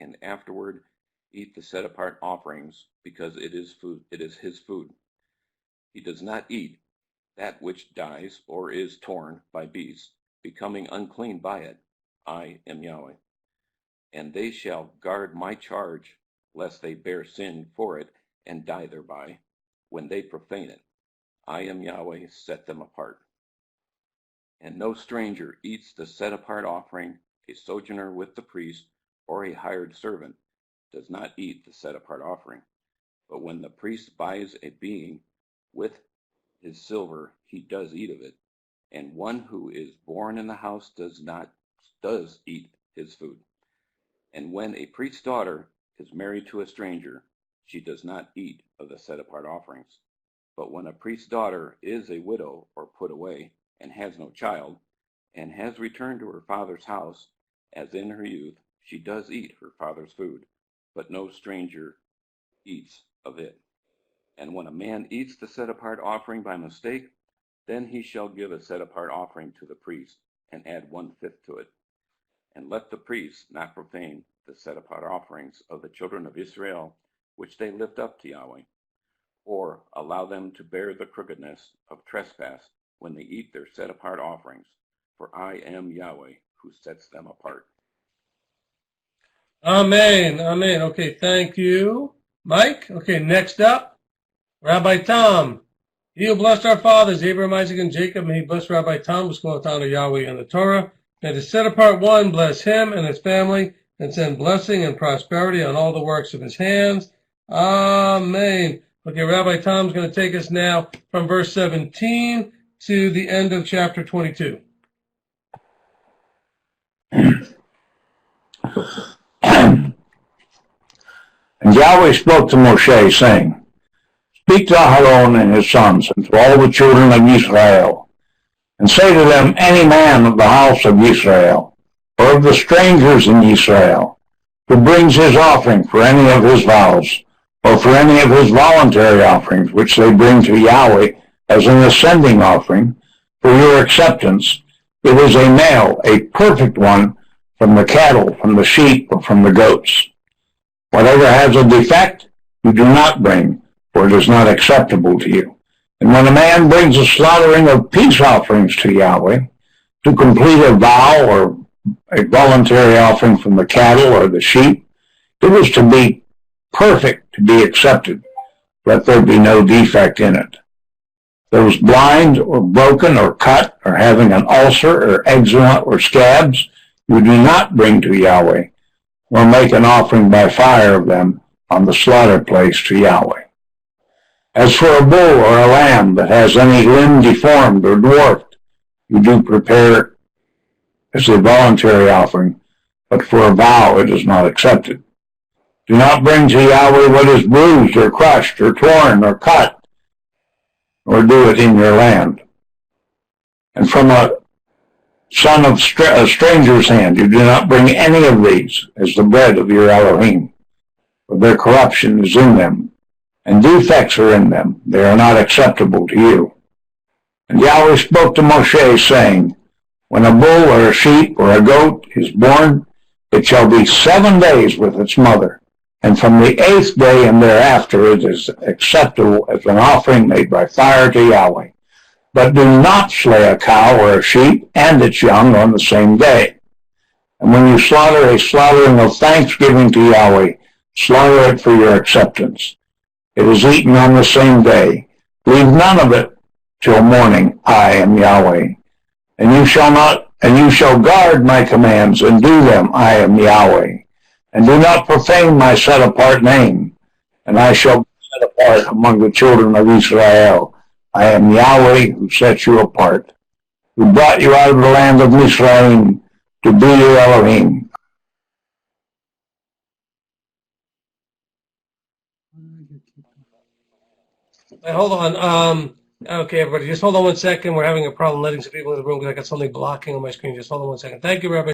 and afterward eat the set-apart offerings, because it is his food. He does not eat that which dies or is torn by beasts, becoming unclean by it. I am Yahweh. And they shall guard my charge, lest they bear sin for it and die thereby, when they profane it. I am Yahweh, set them apart. And no stranger eats the set-apart offering. A sojourner with the priest, or a hired servant, does not eat the set-apart offering. But when the priest buys a being with his silver, he does eat of it. And one who is born in the house does eat his food. And when a priest's daughter is married to a stranger, she does not eat of the set-apart offerings. But when a priest's daughter is a widow or put away, and has no child, and has returned to her father's house, as in her youth, she does eat her father's food, but no stranger eats of it. And when a man eats the set-apart offering by mistake, then he shall give a set-apart offering to the priest, and add 1/5 to it. And let the priest not profane the set-apart offerings of the children of Israel, which they lift up to Yahweh, or allow them to bear the crookedness of trespass when they eat their set-apart offerings, for I am Yahweh who sets them apart.
Amen. Amen. Okay, thank you, Mike. Okay, next up, Rabbi Tom. He who blessed our fathers, Abraham, Isaac, and Jacob, may he bless Rabbi Tom, who called to honor Yahweh in the Torah. May the set-apart one bless him and his family, and send blessing and prosperity on all the works of his hands. Amen. Okay, Rabbi Tom's going to take us now from verse 17 to the end of chapter 22.
And Yahweh spoke to Moshe, saying, Speak to Aaron and his sons, and to all the children of Israel, and say to them, Any man of the house of Israel, or of the strangers in Israel, who brings his offering for any of his vows, or for any of his voluntary offerings, which they bring to Yahweh as an ascending offering, for your acceptance, it is a male, a perfect one, from the cattle, from the sheep, or from the goats. Whatever has a defect, you do not bring, for it is not acceptable to you. And when a man brings a slaughtering of peace offerings to Yahweh, to complete a vow or a voluntary offering from the cattle or the sheep, it is to be perfect to be accepted. Let there be no defect in it. Those blind or broken or cut or having an ulcer or eczema or scabs, you do not bring to Yahweh, or make an offering by fire of them on the slaughter place to Yahweh. As for a bull or a lamb that has any limb deformed or dwarfed, you do prepare as a voluntary offering, but for a vow it is not accepted. Do not bring to Yahweh what is bruised or crushed or torn or cut, or do it in your land. And from a son of a stranger's hand, you do not bring any of these as the bread of your Elohim, for their corruption is in them, and defects are in them. They are not acceptable to you. And Yahweh spoke to Moshe, saying, When a bull or a sheep or a goat is born, it shall be 7 days with its mother, and from the 8th day and thereafter it is acceptable as an offering made by fire to Yahweh. But do not slay a cow or a sheep and its young on the same day. And when you slaughter a slaughtering of thanksgiving to Yahweh, slaughter it for your acceptance. It is eaten on the same day. Leave none of it till morning. I am Yahweh. And you shall guard my commands and do them. I am Yahweh. And do not profane my set-apart name. And I shall set apart among the children of Israel. I am Yahweh who sets you apart, who brought you out of the land of Mizraim to be your Elohim.
Hey, hold on. Okay, everybody, just hold on 1 second. We're having a problem letting some people in the room because I got something blocking on my screen. Just hold on 1 second. Thank you, Rabbi.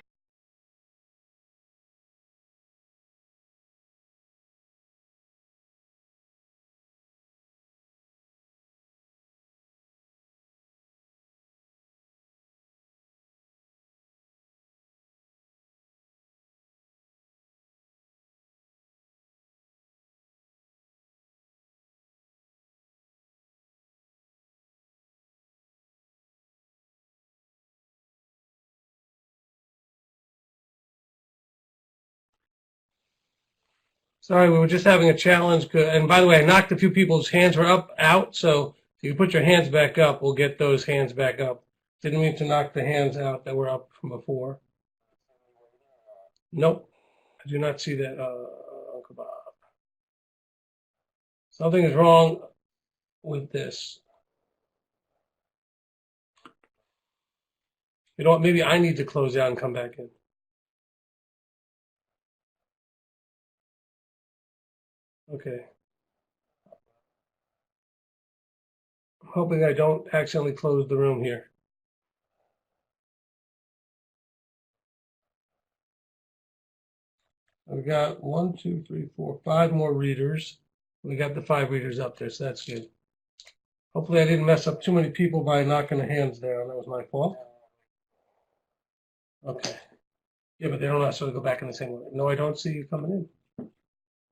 Sorry, we were just having a challenge. And by the way, I knocked a few people's hands were out. So if you put your hands back up, we'll get those hands back up. Didn't mean to knock the hands out that were up from before. Nope, I do not see that, Uncle Bob. Something is wrong with this. You know what? Maybe I need to close out and come back in. Okay. I'm hoping I don't accidentally close the room here. We got 1, 2, 3, 4, 5 more readers. We got the 5 readers up there, so that's good. Hopefully I didn't mess up too many people by knocking the hands down. That was my fault. Okay. Yeah, but they don't necessarily go back in the same way. No, I don't see you coming in.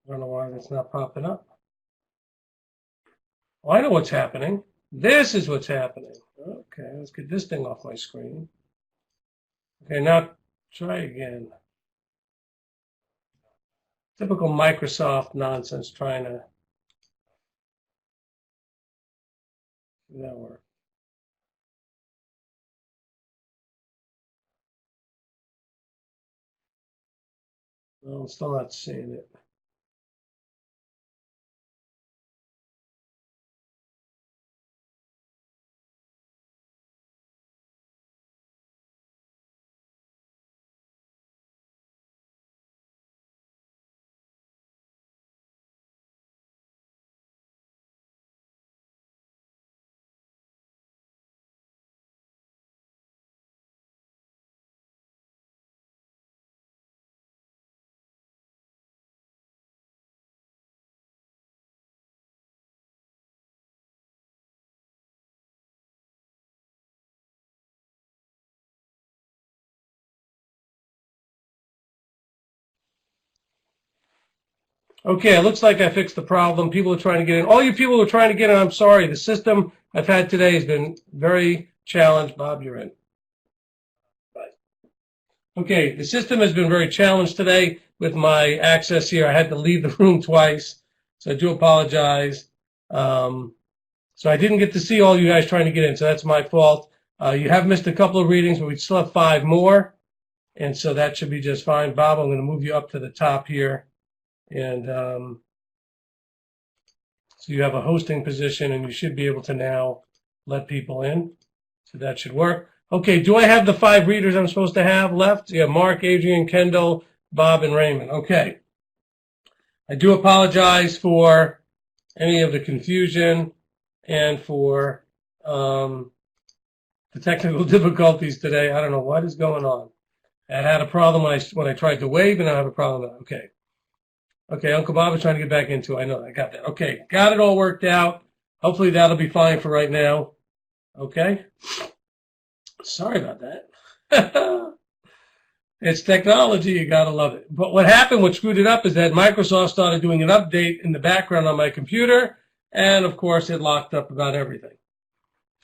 I don't know why that's not popping up. Oh, I know what's happening. This is what's happening. Okay, let's get this thing off my screen. Okay, now try again. Typical Microsoft nonsense trying to do that work. No, I'm still not seeing it. Okay, it looks like I fixed the problem. People are trying to get in. All you people who are trying to get in, I'm sorry. The system I've had today has been very challenged. Bob, you're in. Bye. Okay, the system has been very challenged today with my access here. I had to leave the room twice, so I do apologize. So I didn't get to see all you guys trying to get in, so that's my fault. You have missed a couple of readings, but we still have 5 more, and so that should be just fine. Bob, I'm going to move you up to the top here. And so you have a hosting position, and you should be able to now let people in. So that should work. Okay, do I have the 5 readers I'm supposed to have left? Yeah, Mark, Adrian, Kendall, Bob, and Raymond. Okay. I do apologize for any of the confusion and for the technical difficulties today. I don't know what is going on. I had a problem when I tried to wave, and I have a problem now. Okay. Okay, Uncle Bob is trying to get back into it. I know that. I got that. Okay, got it all worked out. Hopefully that'll be fine for right now. Okay? Sorry about that. It's technology. You got to love it. But what happened, what screwed it up, is that Microsoft started doing an update in the background on my computer, and, of course, it locked up about everything.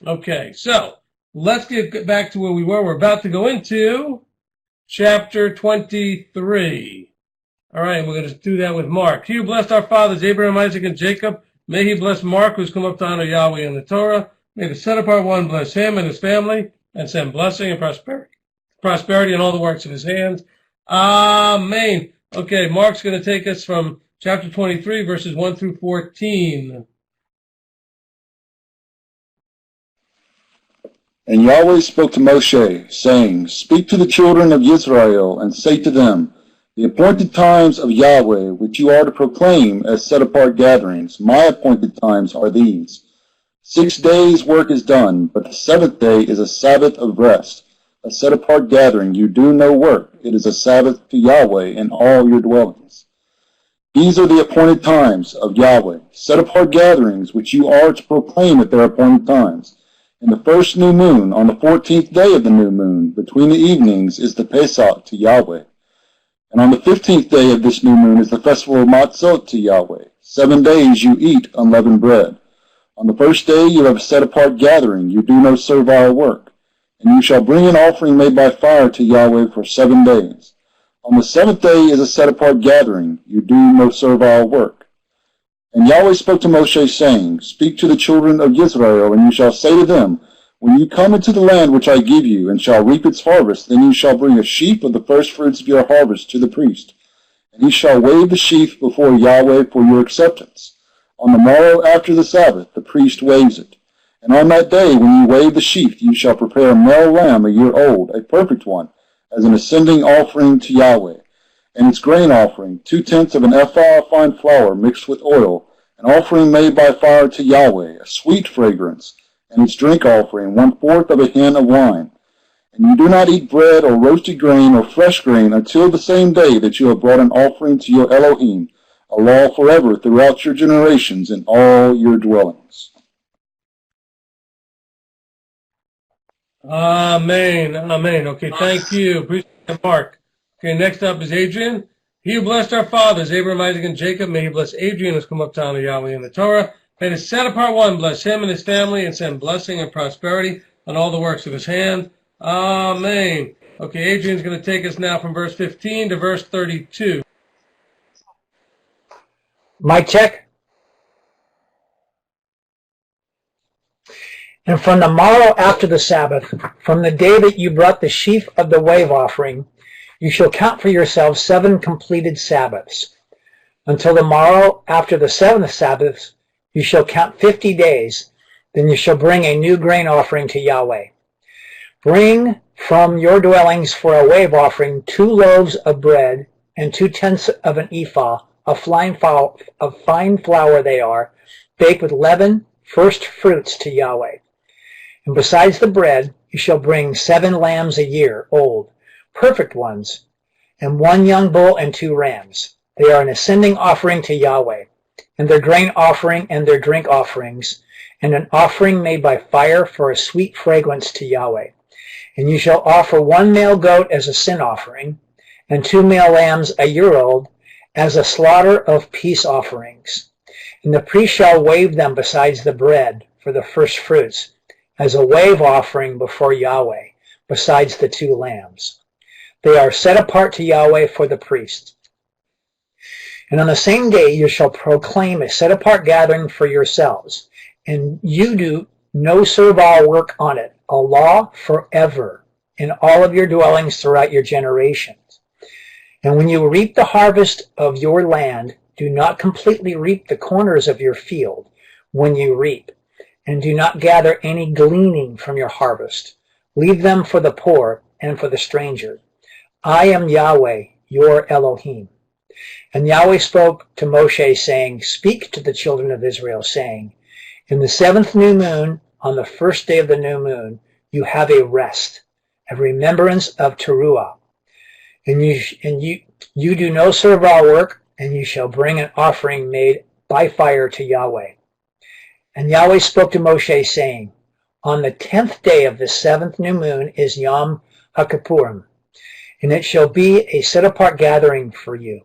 Okay, so let's get back to where we were. We're about to go into chapter 23. All right, we're going to do that with Mark. He who blessed our fathers, Abraham, Isaac, and Jacob, may he bless Mark, who's come up to honor Yahweh in the Torah. May the set-apart one bless him and his family, and send blessing and prosperity in all the works of his hands. Amen. Okay, Mark's going to take us from chapter 23, verses 1 through 14.
And Yahweh spoke to Moshe, saying, Speak to the children of Israel, and say to them, The appointed times of Yahweh, which you are to proclaim as set-apart gatherings, my appointed times are these. 6 days' work is done, but the seventh day is a Sabbath of rest, a set-apart gathering. You do no work. It is a Sabbath to Yahweh in all your dwellings. These are the appointed times of Yahweh, set-apart gatherings, which you are to proclaim at their appointed times. In the first new moon, on the 14th day of the new moon, between the evenings, is the Pesach to Yahweh. And on the 15th day of this new moon is the festival of Matzot to Yahweh. 7 days you eat unleavened bread. On the first day you have a set-apart gathering. You do no servile work. And you shall bring an offering made by fire to Yahweh for 7 days. On the seventh day is a set-apart gathering. You do no servile work. And Yahweh spoke to Moshe, saying, Speak to the children of Israel, and you shall say to them, When you come into the land which I give you, and shall reap its harvest, then you shall bring a sheaf of the first fruits of your harvest to the priest. And he shall wave the sheaf before Yahweh for your acceptance. On the morrow after the Sabbath, the priest waves it. And on that day, when you wave the sheaf, you shall prepare a male lamb 1 year old, a perfect one, as an ascending offering to Yahweh. And its grain offering, 2/10 of an ephah of fine flour mixed with oil, an offering made by fire to Yahweh, a sweet fragrance, and its drink offering, 1/4 of a hin of wine. And you do not eat bread or roasted grain or fresh grain until the same day that you have brought an offering to your Elohim, a law forever throughout your generations in all your dwellings.
Amen. Amen. Okay, thank you. Appreciate that, Mark. Okay, next up is Adrian. He who blessed our fathers, Abraham, Isaac, and Jacob, may he bless Adrian who's come up to honor Yahweh in the Torah. May the set-apart one bless him and his family and send blessing and prosperity on all the works of his hand. Amen. Okay, Adrian's going to take us now from verse 15 to verse 32.
Mic check. And from the morrow after the Sabbath, from the day that you brought the sheaf of the wave offering, you shall count for yourselves 7 completed Sabbaths. Until the morrow after the 7th Sabbath, you shall count 50 days. Then you shall bring a new grain offering to Yahweh. Bring from your dwellings for a wave offering 2 loaves of bread and 2/10 of an ephah of fine flour they are, baked with leaven, first fruits to Yahweh. And besides the bread, you shall bring 7 lambs a year old, perfect ones, and 1 young bull and 2 rams. They are an ascending offering to Yahweh, and their grain offering and their drink offerings, and an offering made by fire for a sweet fragrance to Yahweh. And you shall offer 1 male goat as a sin offering, and 2 male lambs a year old, as a slaughter of peace offerings. And the priest shall wave them besides the bread for the first fruits, as a wave offering before Yahweh, besides the 2 lambs. They are set apart to Yahweh for the priest. And on the same day you shall proclaim a set-apart gathering for yourselves, and you do no servile work on it, a law forever in all of your dwellings throughout your generations. And when you reap the harvest of your land, do not completely reap the corners of your field when you reap, and do not gather any gleaning from your harvest. Leave them for the poor and for the stranger. I am Yahweh, your Elohim. And Yahweh spoke to Moshe, saying, Speak to the children of Israel, saying, In the 7th new moon, on the first day of the new moon, you have a rest, a remembrance of Teruah. And you do no servile work, and you shall bring an offering made by fire to Yahweh. And Yahweh spoke to Moshe, saying, On the 10th day of the 7th new moon is Yom HaKippurim, and it shall be a set-apart gathering for you.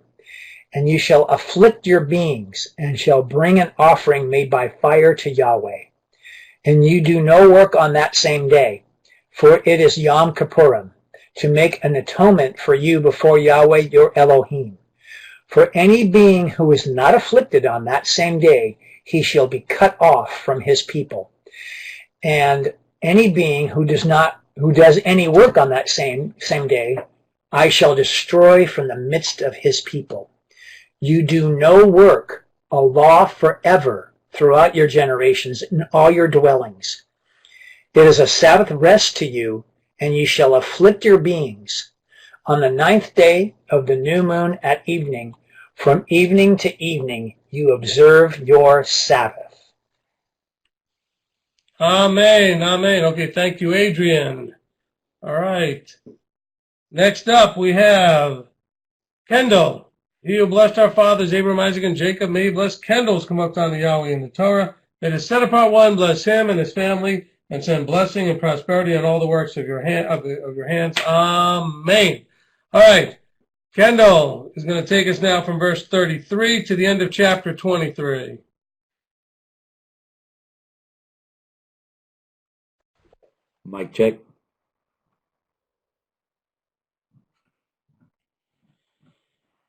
And you shall afflict your beings, and shall bring an offering made by fire to Yahweh. And you do no work on that same day, for it is Yom Kippurim, to make an atonement for you before Yahweh your Elohim. For any being who is not afflicted on that same day, he shall be cut off from his people. And any being who does any work on that same day, I shall destroy from the midst of his people. You do no work, a law forever throughout your generations in all your dwellings. It is a Sabbath rest to you, and ye shall afflict your beings. On the 9th day of the new moon at evening, from evening to evening, you observe your Sabbath.
Amen. Amen. Okay, thank you, Adrian. All right. Next up, we have Kendall. He who blessed our fathers, Abraham, Isaac, and Jacob, may he bless Kendall's come up down to Yahweh in the Torah. That is set apart one, bless him and his family, and send blessing and prosperity on all the works of your hands. Amen. All right. Kendall is going to take us now from verse 33 to the end of chapter 23.
Mic check.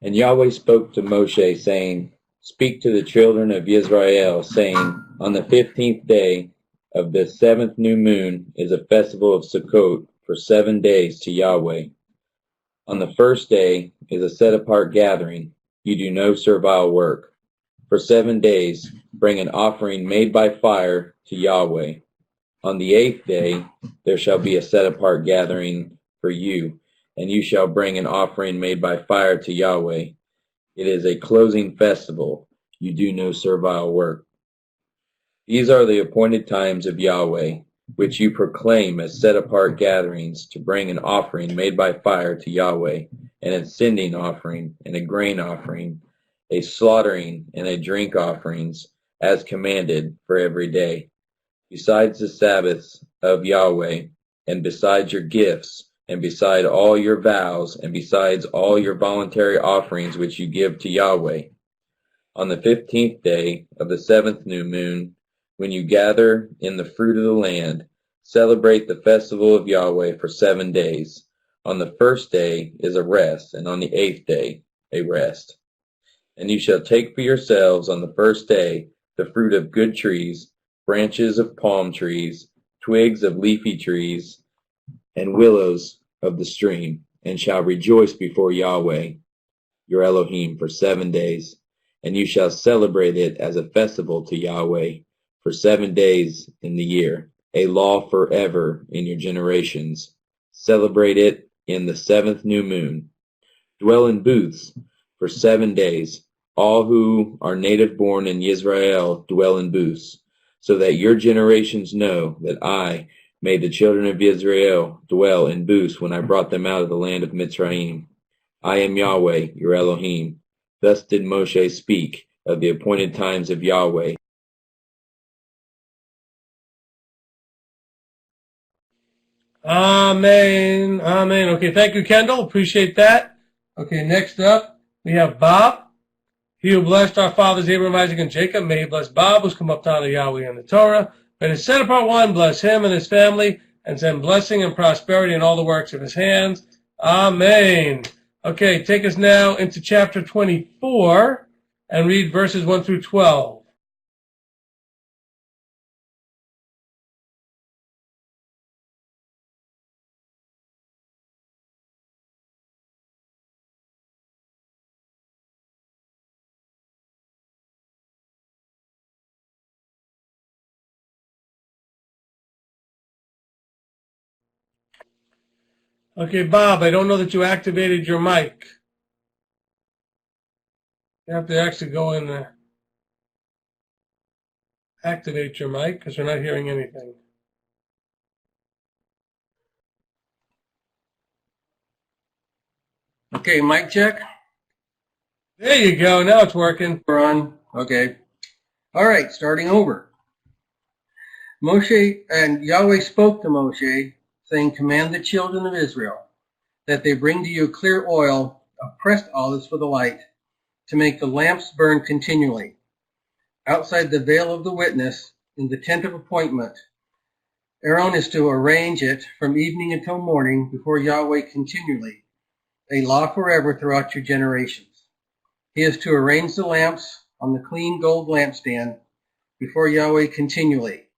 And Yahweh spoke to Moshe, saying, Speak to the children of Israel, saying, On the 15th day of the 7th new moon is a festival of Sukkot for 7 days to Yahweh. On the first day is a set-apart gathering. You do no servile work. For 7 days bring an offering made by fire to Yahweh. On the 8th day there shall be a set-apart gathering for you, and you shall bring an offering made by fire to Yahweh. It is a closing festival. You do no servile work. These are the appointed times of Yahweh, which you proclaim as set-apart gatherings to bring an offering made by fire to Yahweh, and a sending offering, and a grain offering, a slaughtering, and a drink offerings, as commanded for every day. Besides the Sabbaths of Yahweh, and besides your gifts, and beside all your vows, and besides all your voluntary offerings which you give to Yahweh. On the 15th day of the 7th new moon, when you gather in the fruit of the land, celebrate the festival of Yahweh for 7 days. On the first day is a rest, and on the 8th day a rest. And you shall take for yourselves on the first day the fruit of good trees, branches of palm trees, twigs of leafy trees, and willows of the stream, and shall rejoice before Yahweh, your Elohim, for 7 days. And you shall celebrate it as a festival to Yahweh for 7 days in the year, a law forever in your generations. Celebrate it in the 7th new moon. Dwell in booths for 7 days. All who are native born in Israel dwell in booths, so that your generations know that I made the children of Israel dwell in booths when I brought them out of the land of Mitzrayim. I am Yahweh, your Elohim. Thus did Moshe speak of the appointed times of Yahweh.
Amen. Amen. Okay, thank you, Kendall. Appreciate that. Okay, next up, we have Bob. He who blessed our fathers Abraham, Isaac, and Jacob, may he bless Bob, who's come up down to Yahweh in the Torah. But his set apart one, bless him and his family, and send blessing and prosperity in all the works of his hands. Amen. Okay, take us now into chapter 24 and read verses 1 through 12. Okay, Bob, I don't know that you activated your mic. You have to actually go in there. Activate your mic because we're not hearing anything.
Okay, mic check.
There you go. Now it's working.
We're on. Okay. All right, starting over. Moshe and Yahweh spoke to Moshe, saying, Command the children of Israel that they bring to you clear oil of pressed olives for the light, to make the lamps burn continually. Outside the veil of the witness, in the tent of appointment, Aaron is to arrange it from evening until morning before Yahweh continually, a law forever throughout your generations. He is to arrange the lamps on the clean gold lampstand before Yahweh continually.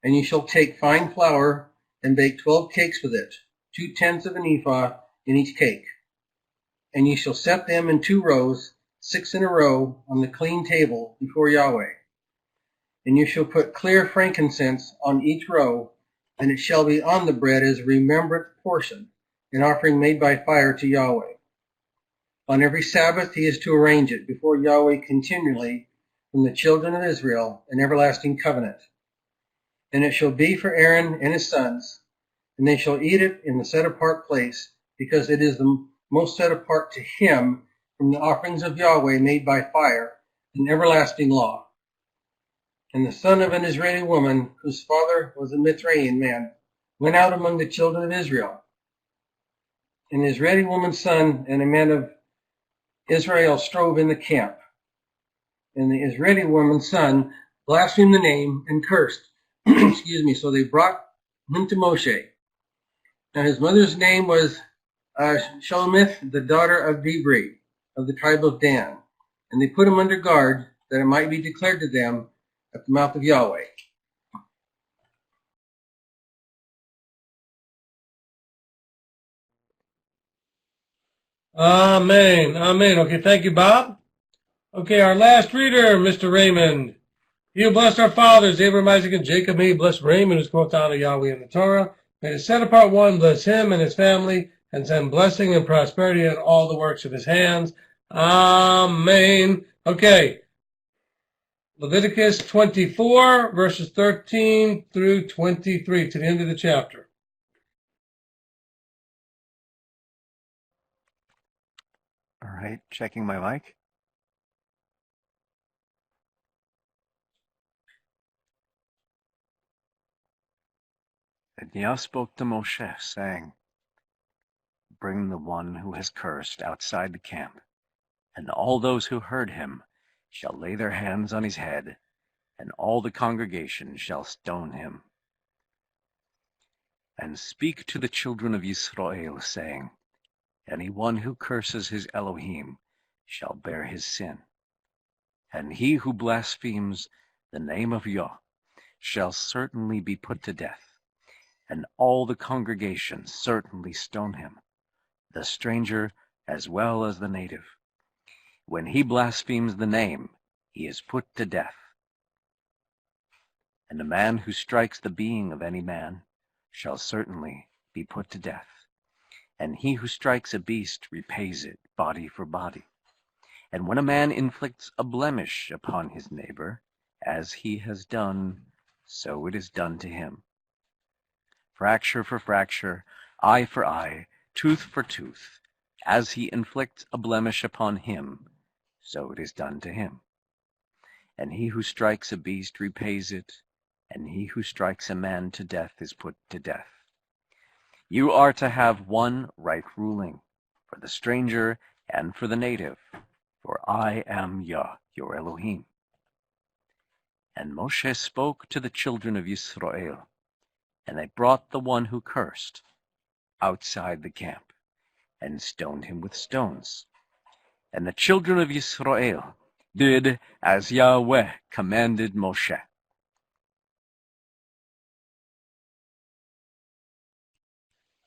And you shall take fine flour and bake 12 cakes with it, 2/10 of an ephah in each cake. And you shall set them in 2 rows, 6 in a row on the clean table before Yahweh. And you shall put clear frankincense on each row, and it shall be on the bread as a remembrance portion, an offering made by fire to Yahweh. On every Sabbath he is to arrange it before Yahweh continually from the children of Israel, an everlasting covenant. And it shall be for Aaron and his sons, and they shall eat it in the set-apart place, because it is the most set apart to him from the offerings of Yahweh made by fire, an everlasting law. And the son of an Israeli woman, whose father was a Mithraim man, went out among the children of Israel. And the Israeli woman's son and a man of Israel strove in the camp. And the Israeli woman's son blasphemed the name and cursed. So they brought him to Moshe. Now his mother's name was Shelomith, the daughter of Dibri, of the tribe of Dan. And they put him under guard, that it might be declared to them at the mouth of Yahweh.
Amen. Amen. Okay, thank you, Bob. Okay, our last reader, Mr. Raymond. You blessed our fathers, Abraham, Isaac, and Jacob. May you bless Raymond, who's called to honor Yahweh in the Torah. May the set apart one bless him and his family, and send blessing and prosperity in all the works of his hands. Amen. Okay. Leviticus 24, verses 13 through 23, to the end of the chapter.
All right, checking my mic. And Yah spoke to Moshe, saying, Bring the one who has cursed outside the camp, and all those who heard him shall lay their hands on his head, and all the congregation shall stone him. And speak to the children of Israel, saying, Anyone who curses his Elohim shall bear his sin. And he who blasphemes the name of Yah shall certainly be put to death, and all the congregation certainly stone him, the stranger as well as the native. When he blasphemes the name, he is put to death. And a man who strikes the being of any man shall certainly be put to death. And he who strikes a beast repays it body for body. And when a man inflicts a blemish upon his neighbor, as he has done, so it is done to him. Fracture for fracture, eye for eye, tooth for tooth. As he inflicts a blemish upon him, so it is done to him. And he who strikes a beast repays it, and he who strikes a man to death is put to death. You are to have one right ruling, for the stranger and for the native, for I am Yah, your Elohim. And Moshe spoke to the children of Israel, and they brought the one who cursed outside the camp, and stoned him with stones. And the children of Israel did as Yahweh commanded Moshe.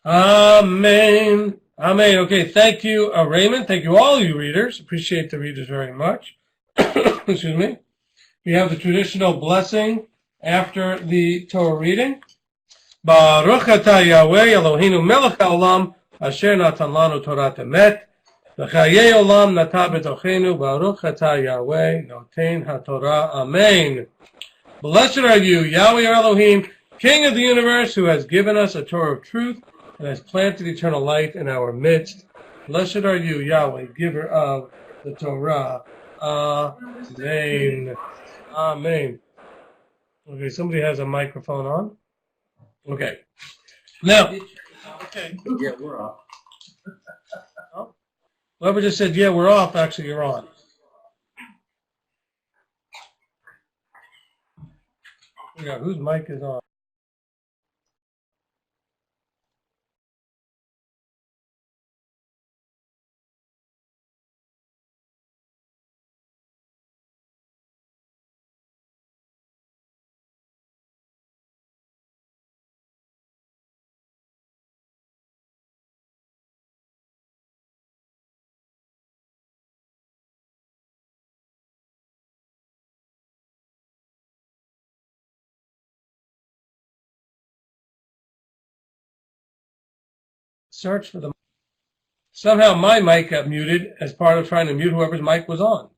Amen. Amen. Okay, thank you, Raymond. Thank you, all you readers. Appreciate the readers very much. Excuse me. We have the traditional blessing after the Torah reading. Baruch atah Yahweh Eloheinu melech haolam asher natan lanu Torah emet v'chayei olam nata b'tochenu Baruch atah Yahweh noten haTorah. Amen. Blessed are you, Yahweh our Elohim, King of the universe, who has given us a Torah of truth and has planted eternal life in our midst. Blessed are you, Yahweh, giver of the Torah. Amen. Amen. Okay, somebody has a microphone on. Okay. Now, okay.
Yeah, we're off.
Oh, whoever just said, yeah, we're off, actually, you're on. Yeah, whose mic is on? search for the... Somehow my mic got muted as part of trying to mute whoever's mic was on.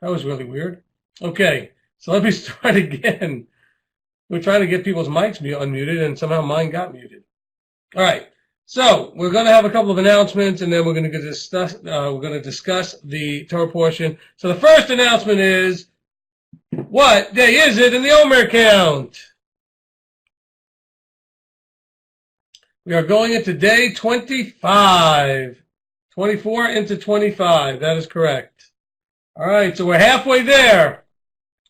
That was really weird. Okay, so let me start again. We're trying to get people's mics unmuted, and somehow mine got muted. All right, so we're going to have a couple of announcements, and then we're going to discuss the Torah portion. So the first announcement is, what day is it in the Omer count? We are going into day 25. 24 into 25. That is correct. All right, so we're halfway there.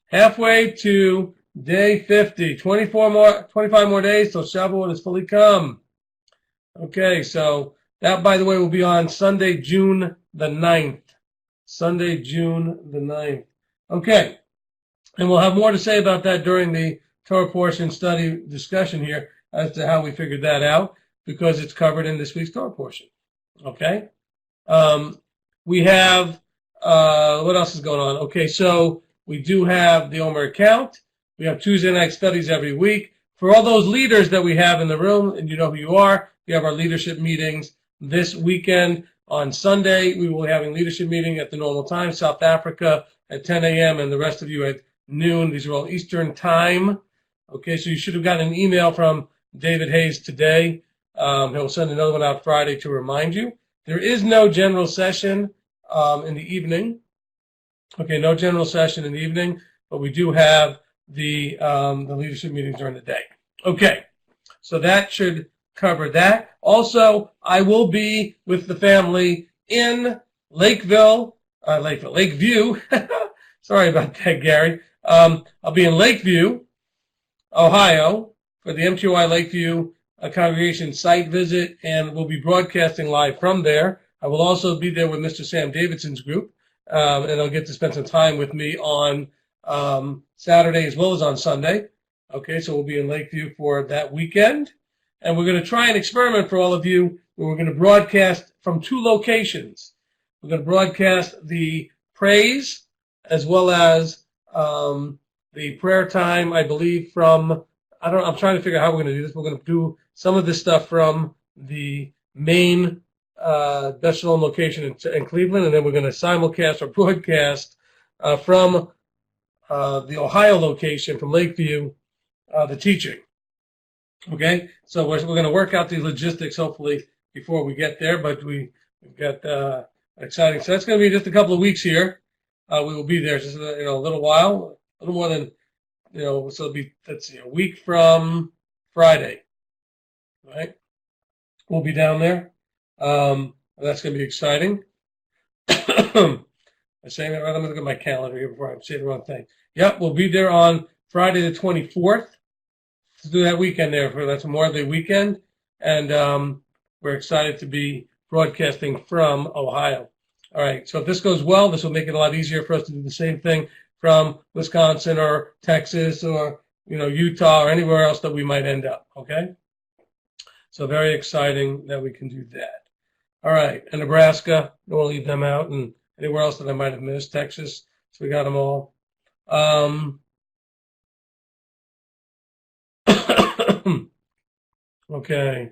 Halfway to day 50. 25 more days till Shavuot is fully come. Okay, so that, by the way, will be on Sunday, June the 9th. Sunday, June the 9th. Okay, and we'll have more to say about that during the Torah portion study discussion here as to how we figured that out, because it's covered in this week's Torah portion. Okay? We have, what else is going on? Okay, so we do have the Omer account. We have Tuesday night studies every week. For all those leaders that we have in the room, and you know who you are, we have our leadership meetings this weekend. On Sunday, we will be having leadership meeting at the normal time, South Africa at 10 a.m., and the rest of you at noon. These are all Eastern time. Okay, so you should have gotten an email from David Hayes today. He'll send another one out Friday to remind you. There is no general session in the evening. Okay, no general session in the evening, but we do have the leadership meetings during the day. Okay, so that should cover that. Also, I will be with the family in Lakeview. Sorry about that, Gary. I'll be in Lakeview, Ohio, for the MTOI Lakeview congregation site visit, and we'll be broadcasting live from there. I will also be there with Mr. Sam Davidson's group, and they'll get to spend some time with me on Saturday as well as on Sunday. Okay, so we'll be in Lakeview for that weekend, and we're going to try and experiment for all of you, where we're going to broadcast from 2 locations. We're going to broadcast the praise as well as the prayer time, I believe, from... I'm trying to figure out how we're going to do this. We're going to do some of this stuff from the main Beth Shalom location in Cleveland, and then we're going to simulcast or broadcast from the Ohio location, from Lakeview, the teaching. Okay? So we're going to work out the logistics, hopefully, before we get there, but we've got exciting. So that's going to be just a couple of weeks here. We will be there just a little while, a little more than... so it'll be, a week from Friday, right? We'll be down there. That's going to be exciting. I'm saying that right. I'm going to look at my calendar here before I say the wrong thing. Yep, we'll be there on Friday the 24th to do that weekend there. That's Memorial Day weekend. And we're excited to be broadcasting from Ohio. All right, so if this goes well, this will make it a lot easier for us to do the same thing from Wisconsin or Texas or, Utah or anywhere else that we might end up, okay? So very exciting that we can do that. All right, and Nebraska, we'll leave them out, and anywhere else that I might have missed, Texas, so we got them all. Okay.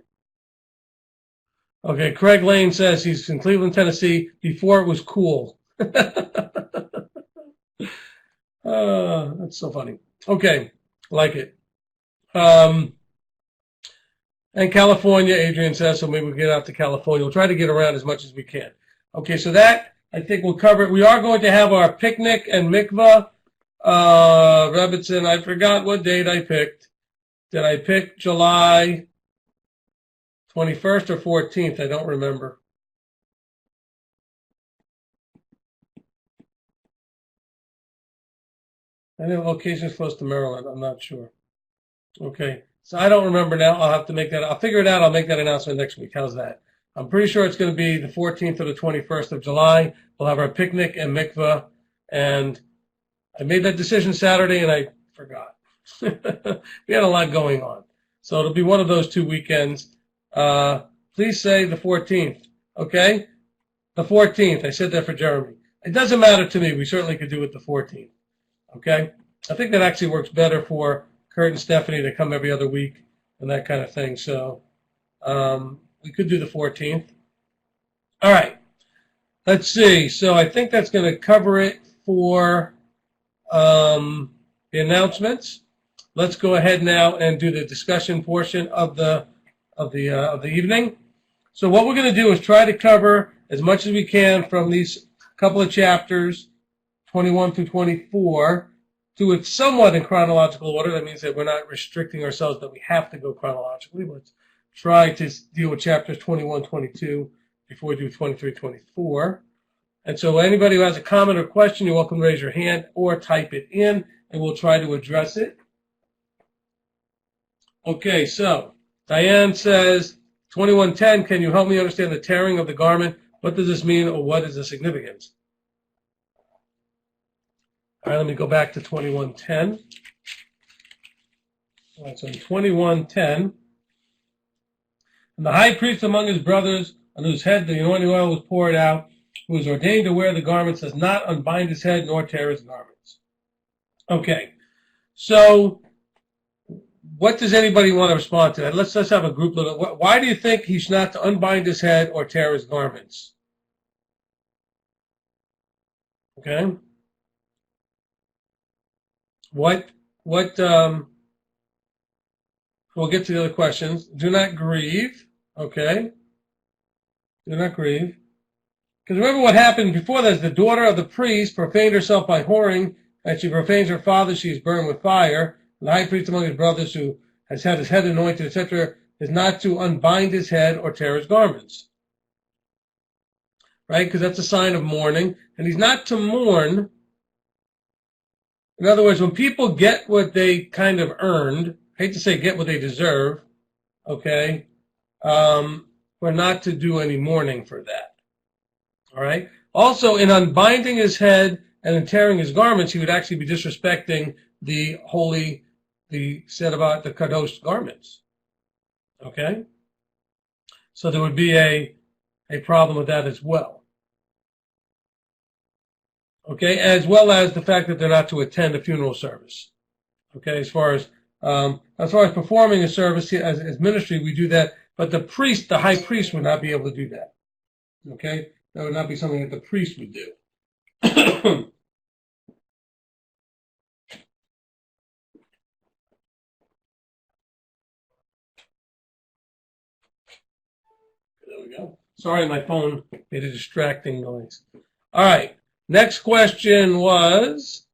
Okay, Craig Lane says he's in Cleveland, Tennessee, before it was cool. That's so funny. Okay, like it. And California, Adrian says, so maybe we'll get out to California. We'll try to get around as much as we can. Okay, so that, I think we'll cover it. We are going to have our picnic and mikvah. Rebbitzin, I forgot what date I picked. Did I pick July 21st or 14th? I don't remember. I think the location is close to Maryland. I'm not sure. Okay. So I don't remember now. I'll have to make that. I'll figure it out. I'll make that announcement next week. How's that? I'm pretty sure it's going to be the 14th or the 21st of July. We'll have our picnic and mikvah. And I made that decision Saturday and I forgot. We had a lot going on. So it'll be one of those 2 weekends. Please say the 14th. Okay? The 14th. I said that for Jeremy. It doesn't matter to me. We certainly could do it the 14th. Okay? I think that actually works better for Kurt and Stephanie to come every other week and that kind of thing. So we we could do the 14th. All right. Let's see. So I think that's going to cover it for the announcements. Let's go ahead now and do the discussion portion of the evening. So what we're going to do is try to cover as much as we can from these couple of chapters, 21 through 24, do it somewhat in chronological order. That means that we're not restricting ourselves that we have to go chronologically. Let's try to deal with chapters 21, 22 before we do 23, 24. And so anybody who has a comment or question, you're welcome to raise your hand or type it in, and we'll try to address it. Okay, so Diane says, 21:10, can you help me understand the tearing of the garment? What does this mean, or what is the significance? All right, let me go back to 21:10. All right, so in 21:10, and the high priest among his brothers, on whose head the anointing oil was poured out, who is ordained to wear the garments, does not unbind his head nor tear his garments. Okay, so what does anybody want to respond to that? Let's have a group look. Why do you think he's not to unbind his head or tear his garments? Okay. We'll get to the other questions. Do not grieve. Okay. Do not grieve. Because remember what happened before that is the daughter of the priest profaned herself by whoring, and she profanes her father, she is burned with fire. The high priest among his brothers who has had his head anointed, etc., is not to unbind his head or tear his garments. Right? Because that's a sign of mourning. And he's not to mourn. In other words, when people get what they kind of earned, I hate to say get what they deserve, okay, we're not to do any mourning for that. All right? Also, in unbinding his head and in tearing his garments, he would actually be disrespecting the holy, said about the kadosh garments. Okay? So there would be a problem with that as well. Okay, as well as the fact that they're not to attend a funeral service. Okay, as far as performing a service as ministry, we do that, but the priest, the high priest, would not be able to do that. Okay, that would not be something that the priest would do. There we go. Sorry, my phone made a distracting noise. All right. Next question was,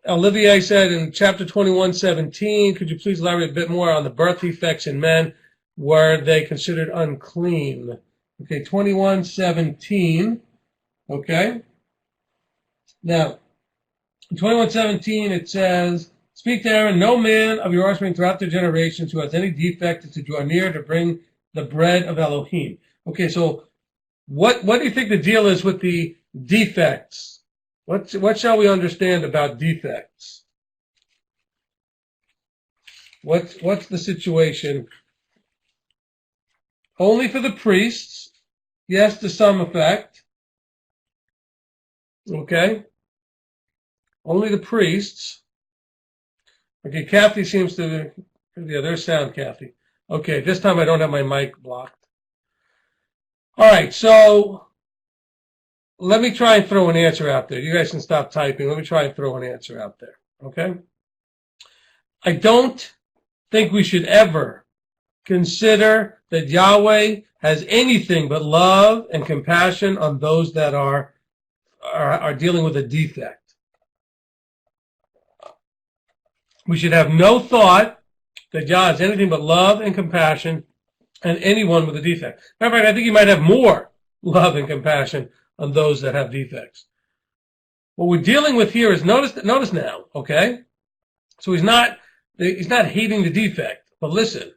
Olivier said in chapter 21:17, could you please elaborate a bit more on the birth defects in men? Were they considered unclean? Okay, 21:17. Okay. Now, in 21:17 it says, speak to Aaron, no man of your offspring throughout the generations who has any defect is to draw near to bring the bread of Elohim. Okay, so what do you think the deal is with the defects? What shall we understand about defects? What's the situation? Only for the priests, yes, to some effect. Okay, only the priests. Okay, Kathy seems to. Yeah, there's sound, Kathy. Okay, this time I don't have my mic blocked. All right, so let me try and throw an answer out there. You guys can stop typing. Let me try and throw an answer out there, okay? I don't think we should ever consider that Yahweh has anything but love and compassion on those that are dealing with a defect. We should have no thought that Yah has anything but love and compassion on anyone with a defect. Matter of fact, I think he might have more love and compassion on those that have defects. What we're dealing with here is notice now, okay? So he's not hating the defect, but listen.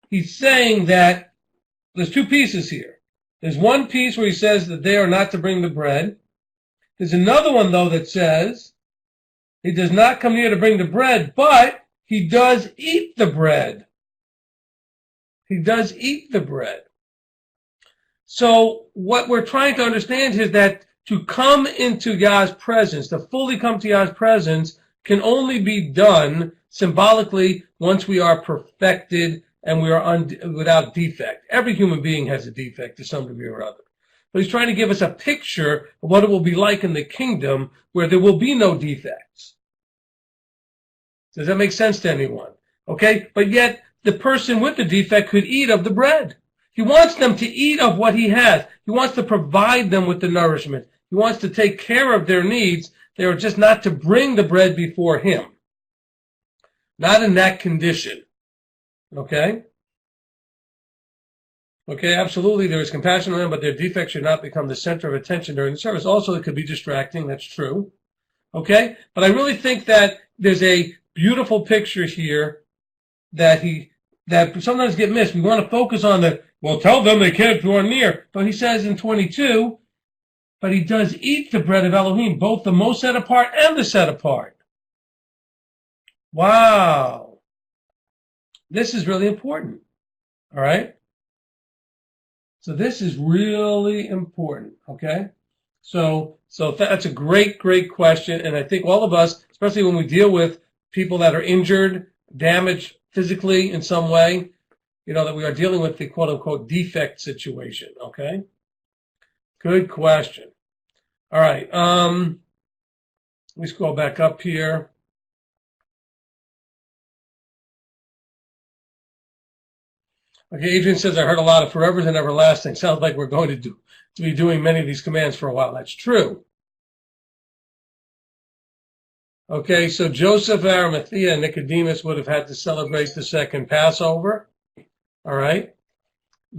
He's saying that there's two pieces here. There's one piece where he says that they are not to bring the bread. There's another one, though, that says he does not come near to bring the bread, but he does eat the bread. He does eat the bread. So what we're trying to understand is that to come into Yah's presence, to fully come to Yah's presence, can only be done symbolically once we are perfected and we are without defect. Every human being has a defect to some degree or other. But he's trying to give us a picture of what it will be like in the kingdom where there will be no defects. Does that make sense to anyone? Okay? But yet, the person with the defect could eat of the bread. He wants them to eat of what he has. He wants to provide them with the nourishment. He wants to take care of their needs. They are just not to bring the bread before him. Not in that condition. Okay? Okay, absolutely, there is compassion on them, but their defects should not become the center of attention during the service. Also, it could be distracting. That's true. Okay? But I really think that there's a beautiful picture here that sometimes get missed. We want to focus on tell them they can't draw near. But he says in 22, but he does eat the bread of Elohim, both the most set apart and the set apart. Wow. This is really important. All right? So this is really important, okay? So that's a great, great question. And I think all of us, especially when we deal with people that are injured, damaged physically in some way, that we are dealing with the quote-unquote defect situation, okay? Good question. All right. Let me scroll back up here. Okay, Adrian says, I heard a lot of forevers and everlasting. Sounds like we're going to be doing many of these commands for a while. That's true. Okay, so Joseph, Arimathea, and Nicodemus would have had to celebrate the second Passover. All right.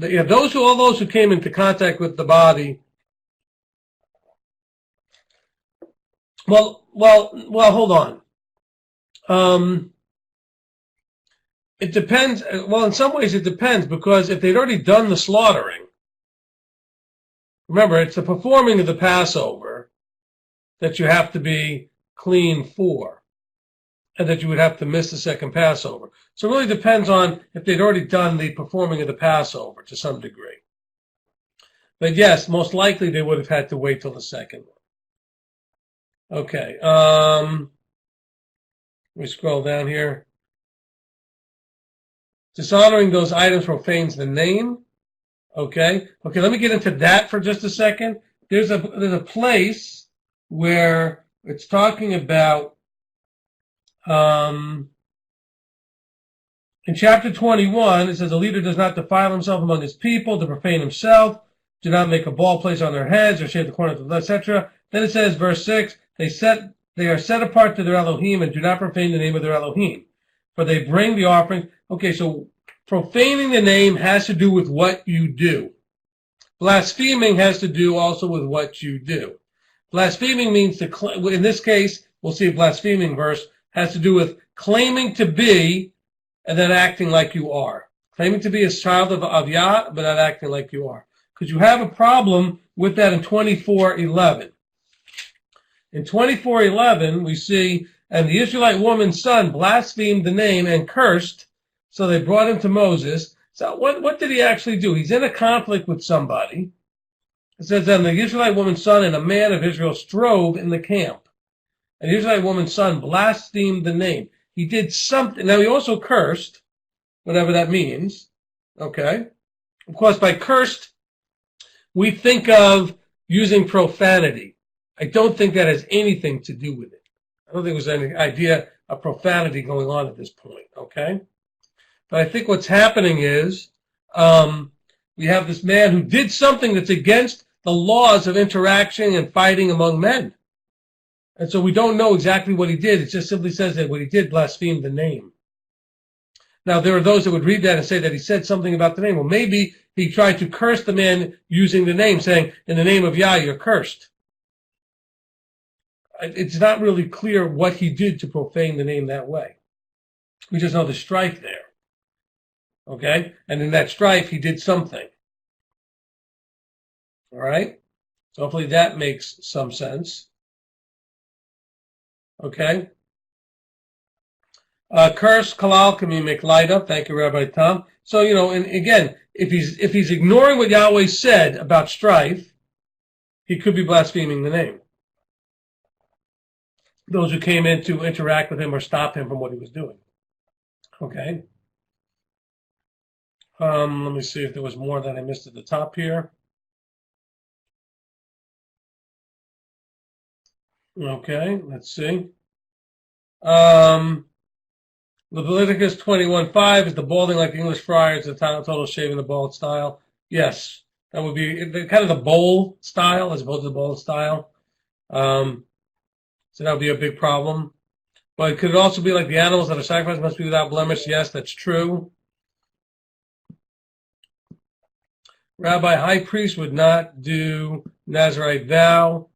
All those who came into contact with the body. Well, hold on. It depends. Well, in some ways it depends, because if they'd already done the slaughtering, remember, it's the performing of the Passover that you have to be clean for, and that you would have to miss the second Passover. So it really depends on if they'd already done the performing of the Passover to some degree. But yes, most likely they would have had to wait till the second one. Okay. Let me scroll down here. Dishonoring those items profanes the name. Okay, let me get into that for just a second. There's a place where it's talking about, in chapter 21, it says, the leader does not defile himself among his people, to profane himself, do not make a bald place on their heads, or shave the corners of the etc. Then it says, verse 6, they are set apart to their Elohim, and do not profane the name of their Elohim, for they bring the offering. Okay, so profaning the name has to do with what you do. Blaspheming has to do also with what you do. Blaspheming means in this case, we'll see a blaspheming verse, has to do with claiming to be and then acting like you are. Claiming to be a child of Yah, but not acting like you are. Because you have a problem with that in 24:11. In 24:11, we see, and the Israelite woman's son blasphemed the name and cursed, so they brought him to Moses. So what did he actually do? He's in a conflict with somebody. It says, then the Israelite woman's son and a man of Israel strove in the camp. And the Israelite woman's son blasphemed the name. He did something. Now, he also cursed, whatever that means. Okay? Of course, by cursed, we think of using profanity. I don't think that has anything to do with it. I don't think there's any idea of profanity going on at this point. Okay? But I think what's happening is we have this man who did something that's against the laws of interaction and fighting among men. And so we don't know exactly what he did. It just simply says that what he did blasphemed the name. Now, there are those that would read that and say that he said something about the name. Well, maybe he tried to curse the man using the name, saying, in the name of Yah, you're cursed. It's not really clear what he did to profane the name that way. We just know the strife there. Okay? And in that strife, he did something. All right? So hopefully that makes some sense. Okay? Curse, kalal, can we make light up? Thank you, Rabbi Tom. So, and again, if he's ignoring what Yahweh said about strife, he could be blaspheming the name. Those who came in to interact with him or stop him from what he was doing. Okay? Let me see if there was more that I missed at the top here. Okay, let's see. Leviticus 21:5 is the balding like the English friars, the total shaving the bald style. Yes, that would be kind of the bowl style as opposed to the bald style. So that would be a big problem. But could it also be like the animals that are sacrificed must be without blemish? Yes, that's true. Rabbi, high priest would not do Nazirite vow.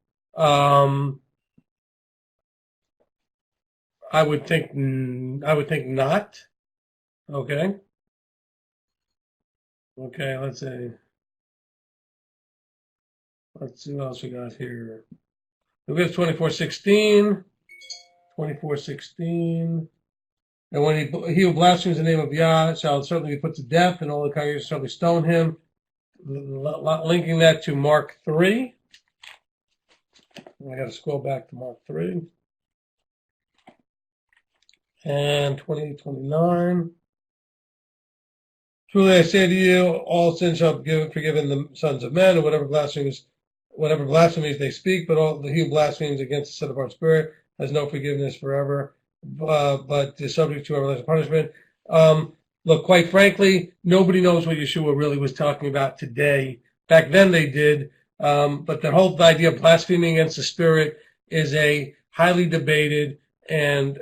I would think not. Okay. Okay, let's see. Let's see what else we got here. Leviticus 24:16. 24:16. And when he who blasphemes the name of Yah shall certainly be put to death, and all the congregation shall be stone him. Linking that to Mark 3. I got to scroll back to Mark 3. And 28:29. Truly I say to you, all sins shall be forgiven the sons of men, and whatever blasphemies they speak, but he who blasphemes against the set apart spirit has no forgiveness forever, but is subject to everlasting punishment. Look, quite frankly, nobody knows what Yeshua really was talking about today. Back then they did, but the whole idea of blaspheming against the Spirit is a highly debated and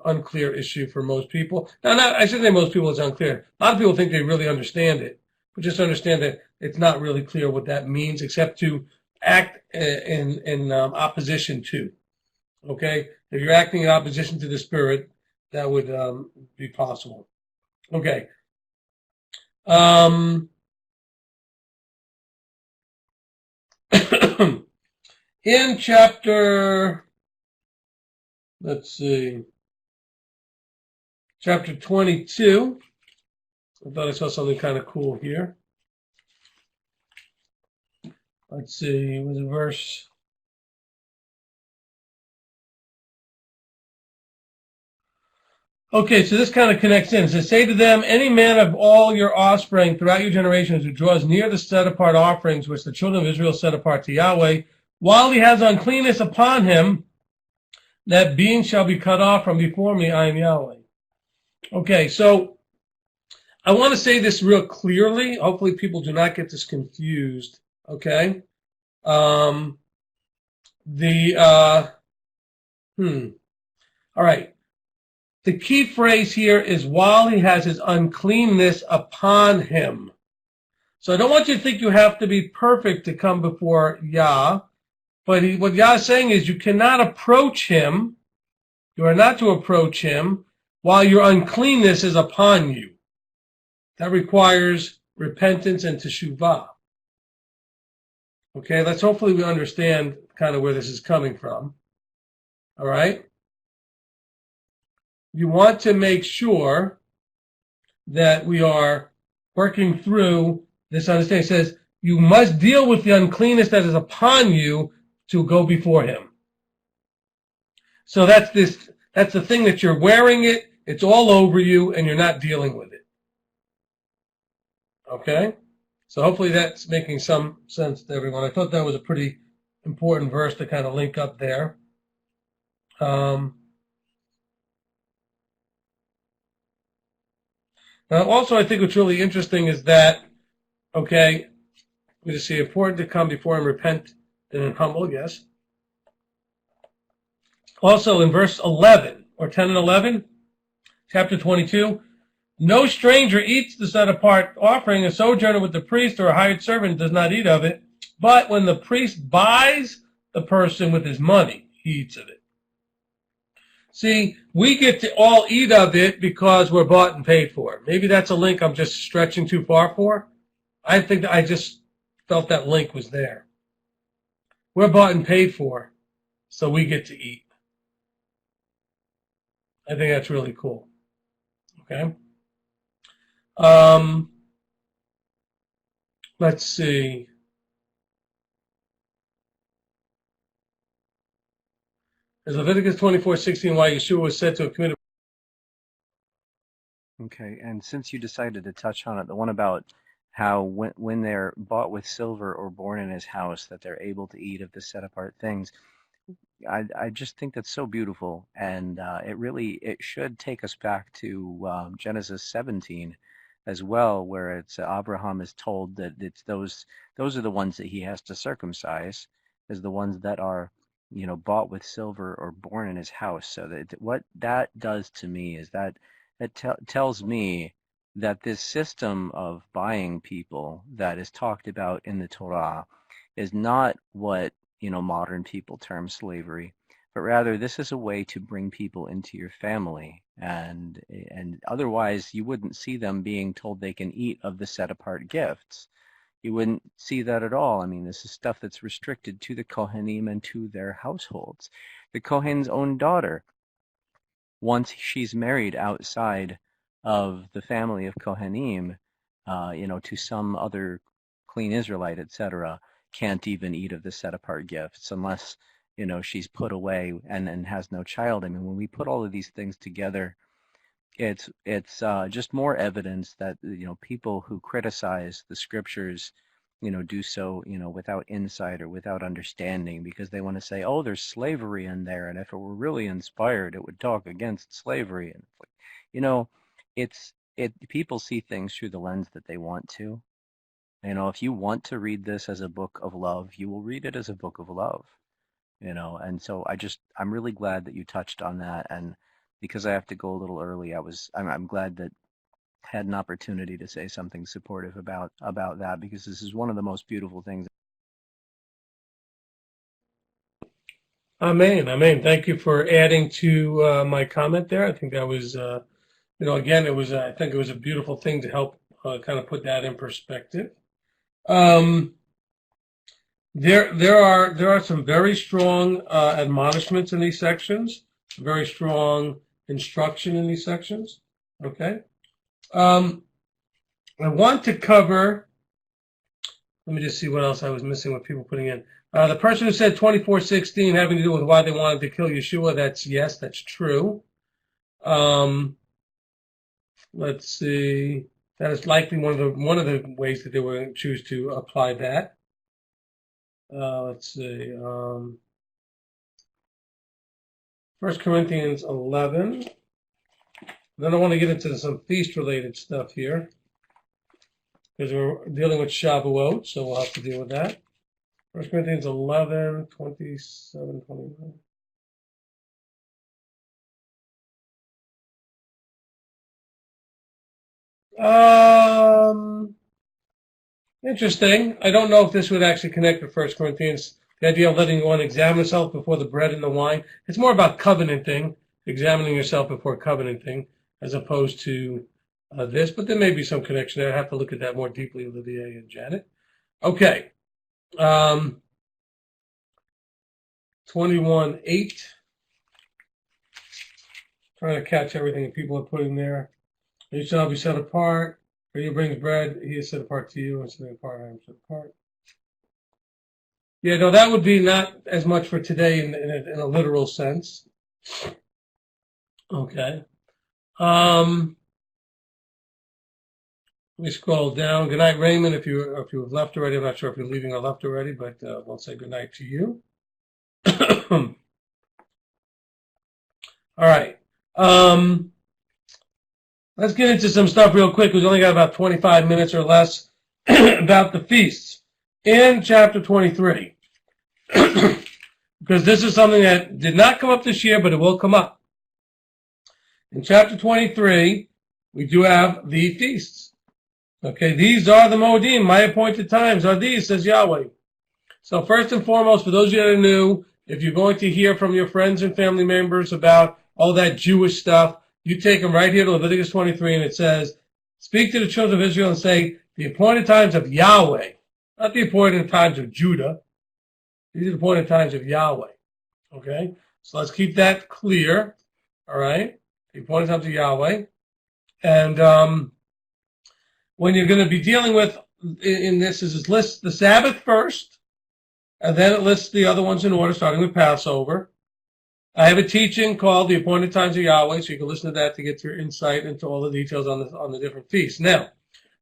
unclear issue for most people. Now, I shouldn't say most people it's unclear. A lot of people think they really understand it, but just understand that it's not really clear what that means, except to act in opposition to. Okay, if you're acting in opposition to the Spirit, that would be possible. Okay. In chapter, let's see, chapter 22, I thought I saw something kind of cool here. Let's see, it was a verse. Okay, so this kind of connects in. It says, say to them, any man of all your offspring throughout your generations who draws near the set-apart offerings which the children of Israel set apart to Yahweh, while he has uncleanness upon him, that being shall be cut off from before me, I am Yahweh. Okay, so I want to say this real clearly. Hopefully people do not get this confused. Okay? All right. The key phrase here is while he has his uncleanness upon him. So I don't want you to think you have to be perfect to come before Yah. But what Yah is saying is you cannot approach him. You are not to approach him while your uncleanness is upon you. That requires repentance and teshuvah. Okay, let's hopefully we understand kind of where this is coming from. All right? You want to make sure that we are working through this understanding. It says, you must deal with the uncleanness that is upon you to go before him. So that's the thing that you're wearing it, it's all over you, and you're not dealing with it. Okay? So hopefully that's making some sense to everyone. I thought that was a pretty important verse to kind of link up there. Now, also, I think what's really interesting is that, okay, we just see important to come before him, repent, and humble, yes. Also, in verse 11, or 10 and 11, chapter 22, no stranger eats the set-apart offering. A sojourner with the priest or a hired servant does not eat of it. But when the priest buys the person with his money, he eats of it. See, we get to all eat of it because we're bought and paid for. Maybe that's a link I'm just stretching too far for. I think that I just felt that link was there. We're bought and paid for, so we get to eat. I think that's really cool. Okay? Let's see. Is Leviticus 24:16 why Yeshua was said to have committed
Okay, and since you decided to touch on it, the one about how when they're bought with silver or born in his house, that they're able to eat of the set apart things, I just think that's so beautiful, and it should take us back to Genesis 17 as well, where it's Abraham is told that it's those are the ones that he has to circumcise, as the ones that are bought with silver or born in his house. So that what that does to me is that tells me that this system of buying people that is talked about in the Torah is not what modern people term slavery, but rather this is a way to bring people into your family, and otherwise you wouldn't see them being told they can eat of the set apart gifts. You wouldn't see that at all. I mean, this is stuff that's restricted to the Kohanim and to their households. The Kohen's own daughter, once she's married outside of the family of Kohanim, to some other clean Israelite, etc., can't even eat of the set apart gifts unless she's put away and has no child. I mean, when we put all of these things together, it's just more evidence that people who criticize the scriptures do so without insight or without understanding, because they want to say, oh, there's slavery in there, and if it were really inspired it would talk against slavery. And it's like, people see things through the lens that they want to. If you want to read this as a book of love, you will read it as a book of love. And so I'm really glad that you touched on that. And because I have to go a little early, I'm glad that I had an opportunity to say something supportive about that, because this is one of the most beautiful things.
Amen. Amen. Thank you for adding to my comment there. I think that was, again, I think it was a beautiful thing to help kind of put that in perspective. There are some very strong admonishments in these sections, very strong instruction in these sections. Okay. I want to cover, let me just see what else I was missing with people putting in. The person who said 24:16 having to do with why they wanted to kill Yeshua, that's true. Let's see. That is likely one of the ways that they would choose to apply that. Let's see. 1 Corinthians 11. Then I want to get into some feast-related stuff here, because we're dealing with Shavuot, so we'll have to deal with that. 1 Corinthians 11, 27, 29. Interesting. I don't know if this would actually connect with 1 Corinthians. The idea of letting one examine himself before the bread and the wine. It's more about covenanting, examining yourself before covenanting, as opposed to this. But there may be some connection there. I have to look at that more deeply, Olivier and Janet. Okay. 21:8. Trying to catch everything that people are putting there. You shall be set apart. For he brings bread, he is set apart to you, and set apart, I am set apart. Yeah, no, that would be not as much for today in a literal sense. Okay. Let me scroll down. Good night, Raymond. If you have left already, I'm not sure if you're leaving or left already, but we'll say good night to you. All right. Let's get into some stuff real quick. We've only got about 25 minutes or less about the feasts in chapter 23. Because this is something that did not come up this year, but it will come up. In chapter 23, we do have the feasts. Okay, these are the Moedim. My appointed times are these, says Yahweh. So first and foremost, for those of you that are new, if you're going to hear from your friends and family members about all that Jewish stuff, you take them right here to Leviticus 23, and it says, speak to the children of Israel and say, the appointed times of Yahweh, not the appointed times of Judah. These are the appointed times of Yahweh. Okay? So let's keep that clear. All right? The appointed times of Yahweh. And when you're going to be dealing with in this is it lists the Sabbath first, and then it lists the other ones in order, starting with Passover. I have a teaching called The Appointed Times of Yahweh, so you can listen to that to get your insight into all the details on the different feasts. Now,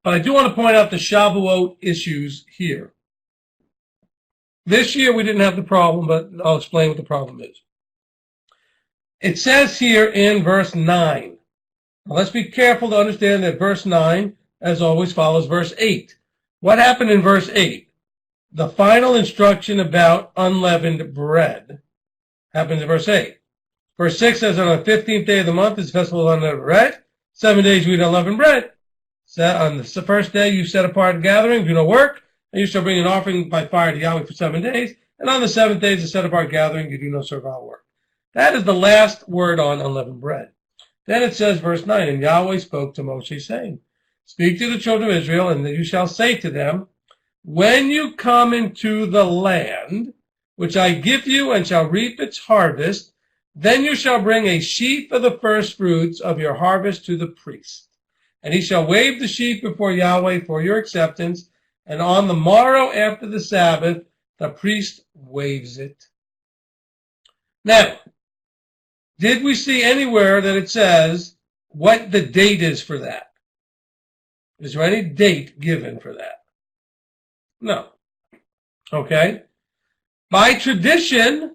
but I do want to point out the Shavuot issues here. This year we didn't have the problem, but I'll explain what the problem is. It says here in verse 9. Now let's be careful to understand that verse 9, as always, follows verse 8. What happened in verse 8? The final instruction about unleavened bread happens in verse 8. Verse 6 says, on the 15th day of the month is the festival of unleavened bread. 7 days you eat unleavened bread. So on the first day you set apart gathering, do no work, and you shall bring an offering by fire to Yahweh for 7 days. And on the 7th day is a set apart gathering, you do no servile work. That is the last word on unleavened bread. Then it says, verse 9, and Yahweh spoke to Moshe, saying, speak to the children of Israel, and you shall say to them, when you come into the land, which I give you, and shall reap its harvest, then you shall bring a sheaf of the first fruits of your harvest to the priest. And he shall wave the sheaf before Yahweh for your acceptance, and on the morrow after the Sabbath, the priest waves it. Now, did we see anywhere that it says what the date is for that? Is there any date given for that? No. Okay. By tradition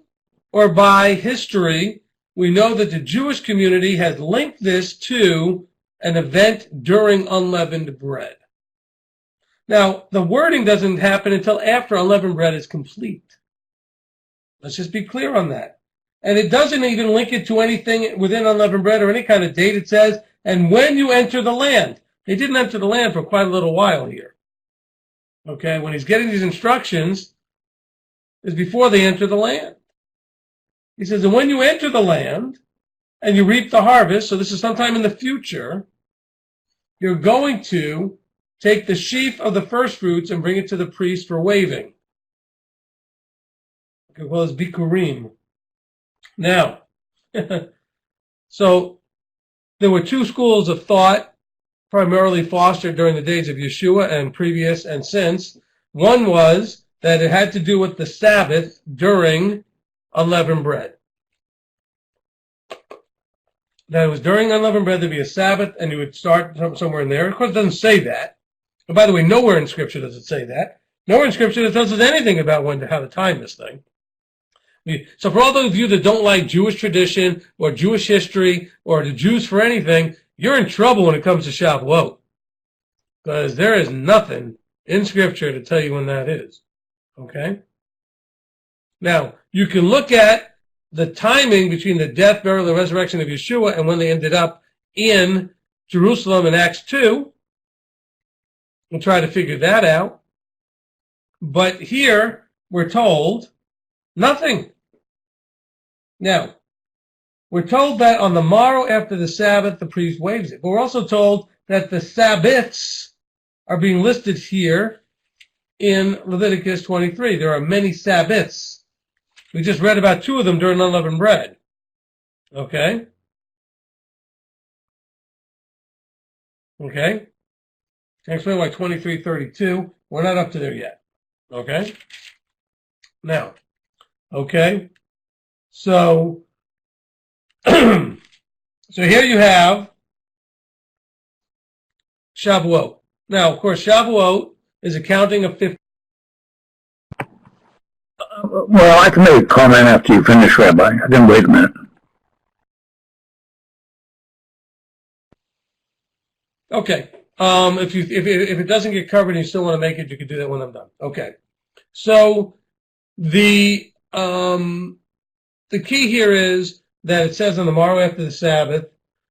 or by history, we know that the Jewish community has linked this to an event during unleavened bread. Now, the wording doesn't happen until after unleavened bread is complete. Let's just be clear on that. And it doesn't even link it to anything within unleavened bread or any kind of date. It says, and when you enter the land. They didn't enter the land for quite a little while here. Okay, when he's getting these instructions, is before they enter the land. He says, and when you enter the land and you reap the harvest, so this is sometime in the future, you're going to take the sheaf of the first fruits and bring it to the priest for waving. Okay, well, it's bikurim. Now, so there were two schools of thought, primarily fostered during the days of Yeshua and previous and since. One was that it had to do with the Sabbath during unleavened bread. That it was during unleavened bread there'd be a Sabbath, and you would start somewhere in there. Of course, it doesn't say that. And by the way, nowhere in Scripture does it say that. Nowhere in Scripture does it anything about how to time this thing. So for all those of you that don't like Jewish tradition or Jewish history or the Jews for anything, you're in trouble when it comes to Shavuot. Because there is nothing in Scripture to tell you when that is. Okay? Now, you can look at the timing between the death, burial, and resurrection of Yeshua and when they ended up in Jerusalem in Acts 2 and try to figure that out. But here, we're told nothing. Now, we're told that on the morrow after the Sabbath, the priest waves it. But we're also told that the Sabbaths are being listed here in Leviticus 23. There are many Sabbaths. We just read about two of them during unleavened bread. Okay? Okay? Can I explain why 23:32? We're not up to there yet. Okay? Now, okay? So, so here you have Shavuot. Now, of course, Shavuot is a counting of 50.
Well, I can make a comment after you finish, Rabbi. I didn't wait a minute.
Okay. If it doesn't get covered and you still want to make it, you can do that when I'm done. Okay. So the key here is that it says on the morrow after the Sabbath,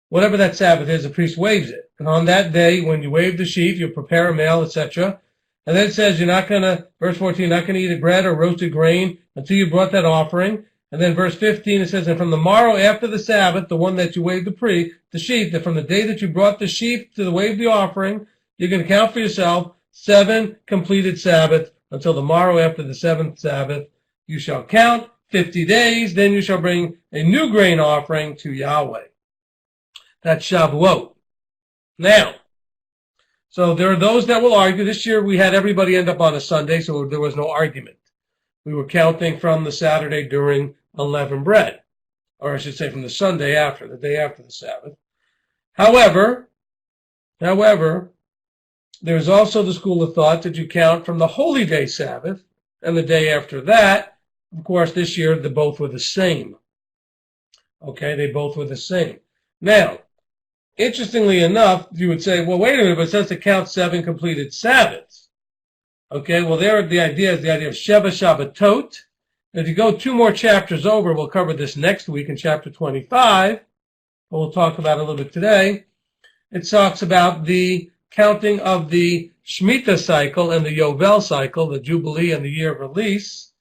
whatever that Sabbath is, the priest waves it. And on that day, when you wave the sheaf, you prepare a meal, etc. And then it says you're not going to, verse 14, not going to eat a bread or roasted grain until you brought that offering. And then verse 15, it says, and from the morrow after the Sabbath, the one that you waved the sheaf, that from the day that you brought the sheaf to the wave the offering, you're going to count for yourself 7 completed Sabbaths until the morrow after the 7th Sabbath. You shall count 50 days, then you shall bring a new grain offering to Yahweh. That's Shavuot. Now, so there are those that will argue. This year we had everybody end up on a Sunday, so there was no argument. We were counting from the Saturday during unleavened bread. or I should say from the Sunday after, the day after the Sabbath. However, there's also the school of thought that you count from the holy day Sabbath and the day after that. Of course, this year, they both were the same. Okay, they both were the same. Now, interestingly enough, you would say, well, wait a minute, but it says to count 7 completed Sabbaths. Okay, well, there the idea is the idea of Sheva Shabbatot. If you go 2 more chapters over, we'll cover this next week in chapter 25, but we'll talk about it a little bit today. It talks about the counting of the Shemitah cycle and the Yovel cycle, the Jubilee and the year of release.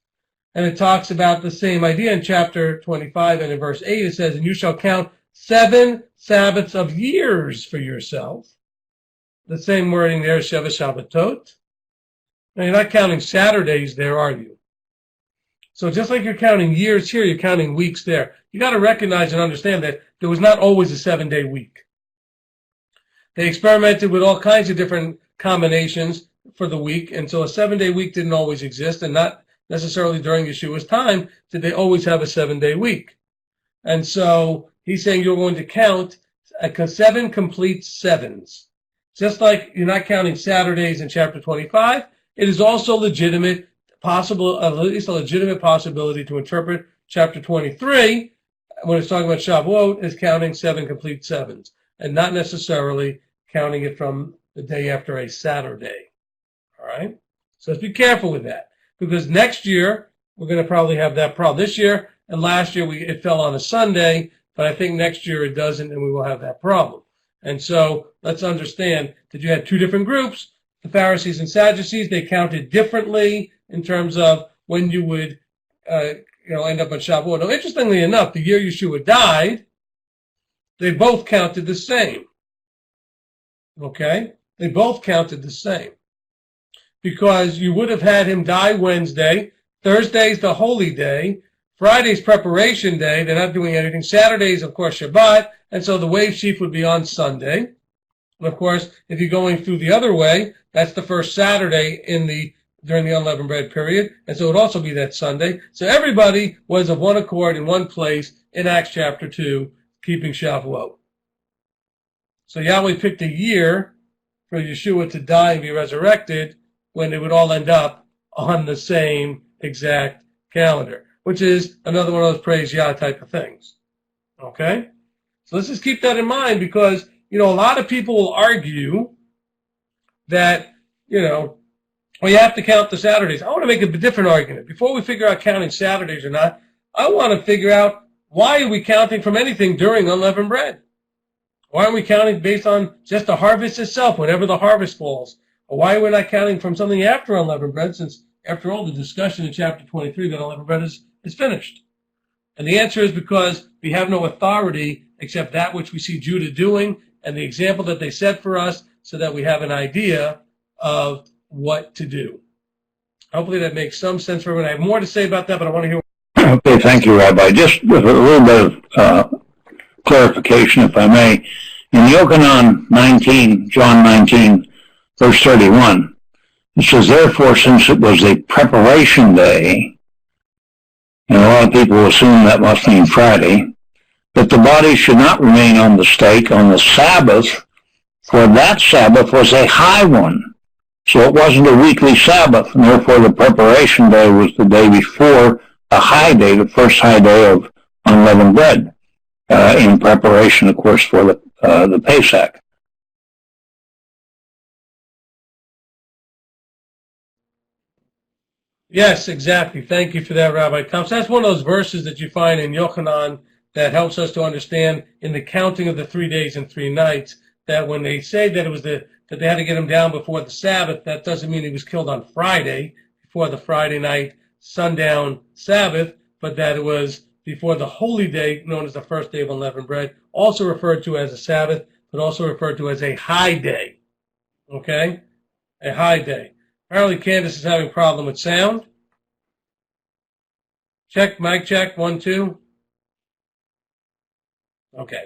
And it talks about the same idea in chapter 25, and in verse 8 it says, and you shall count 7 Sabbaths of years for yourself. The same wording there is Sheva Shabbatot. Now, you're not counting Saturdays there, are you? So just like you're counting years here, you're counting weeks there. You got to recognize and understand that there was not always a 7-day week. They experimented with all kinds of different combinations for the week, and so a 7-day week didn't always exist, and not necessarily during Yeshua's time did they always have a 7-day week. And so he's saying you're going to count 7 complete sevens. Just like you're not counting Saturdays in chapter 25, it is also legitimate, possible, at least a legitimate possibility to interpret chapter 23 when it's talking about Shavuot as counting 7 complete sevens, and not necessarily counting it from the day after a Saturday. All right? So let's be careful with that, because next year we're going to probably have that problem. This year and last year it fell on a Sunday, but I think next year it doesn't, and we will have that problem. And so let's understand that you had 2 different groups, the Pharisees and Sadducees. They counted differently in terms of when you would end up on Shavuot. Now, interestingly enough, the year Yeshua died, they both counted the same. Okay? They both counted the same. Because you would have had him die Wednesday, Thursday's the holy day, Friday's preparation day, they're not doing anything, Saturday's, of course, Shabbat, and so the wave sheaf would be on Sunday. And of course, if you're going through the other way, that's the first Saturday during the unleavened bread period, and so it would also be that Sunday. So everybody was of one accord in one place in Acts chapter 2, keeping Shavuot. So Yahweh picked a year for Yeshua to die and be resurrected when it would all end up on the same exact calendar, which is another one of those praise Yah type of things. Okay? So let's just keep that in mind, because, a lot of people will argue that, well, you have to count the Saturdays. I want to make a different argument. Before we figure out counting Saturdays or not, I want to figure out, why are we counting from anything during unleavened bread? Why aren't we counting based on just the harvest itself, whenever the harvest falls? Or why are we not counting from something after unleavened bread, since, after all, the discussion in chapter 23 that unleavened bread is finished? And the answer is because we have no authority except that which we see Judah doing and the example that they set for us, so that we have an idea of what to do. Hopefully that makes some sense for everyone. I have more to say about that, but I want to hear.
Okay, thank you, Rabbi. Just with a little bit of clarification, if I may. In Yochanan 19, John 19, verse 31, it says, therefore, since it was a preparation day, and a lot of people assume that must mean Friday, that the body should not remain on the stake on the Sabbath, for that Sabbath was a high one. So it wasn't a weekly Sabbath, and therefore the preparation day was the day before a high day, the first high day of unleavened bread, in preparation, of course, for the Pesach.
Yes, exactly. Thank you for that, Rabbi Thompson. That's one of those verses that you find in Yochanan that helps us to understand in the counting of the 3 days and 3 nights, that when they say that that they had to get him down before the Sabbath, that doesn't mean he was killed on Friday, before the Friday night sundown Sabbath, but that it was before the holy day, known as the first day of unleavened bread, also referred to as a Sabbath, but also referred to as a high day. Okay? A high day. Apparently Candace is having a problem with sound. Check, mic check, 1, 2. Okay.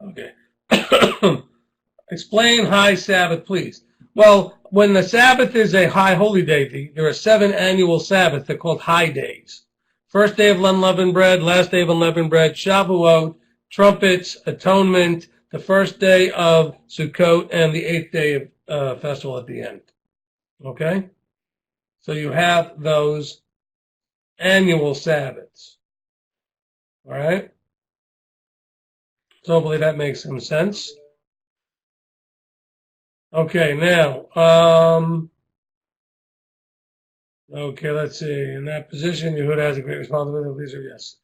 Okay. Explain high Sabbath, please. Well, when the Sabbath is a high holy day, there are 7 annual Sabbaths. They're called high days. First day of unleavened bread, last day of unleavened bread, Shavuot, trumpets, atonement, the first day of Sukkot, and the 8th day of festival at the end. Okay? So you have those annual Sabbaths. All right? So hopefully that makes some sense. Okay, now, okay, let's see. In that position, Yehuda has a great responsibility. These are yes.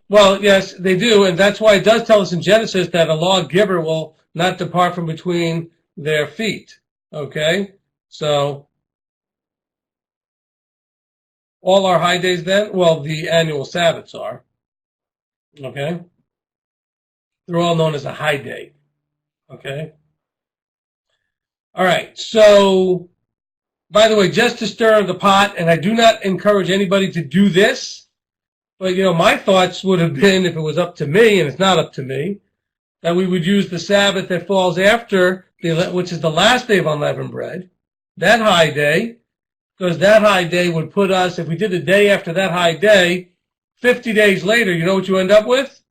Well, yes, they do, and that's why it does tell us in Genesis that a lawgiver will not depart from between their feet. Okay? So, all our high days then, well, the annual Sabbaths are. Okay? They're all known as a high day. Okay? All right, so, by the way, just to stir the pot, and I do not encourage anybody to do this, but, my thoughts would have been, if it was up to me, and it's not up to me, that we would use the Sabbath that falls after, which is the last day of unleavened bread, that high day, because that high day would put us, if we did the day after that high day, 50 days later, you know what you end up with?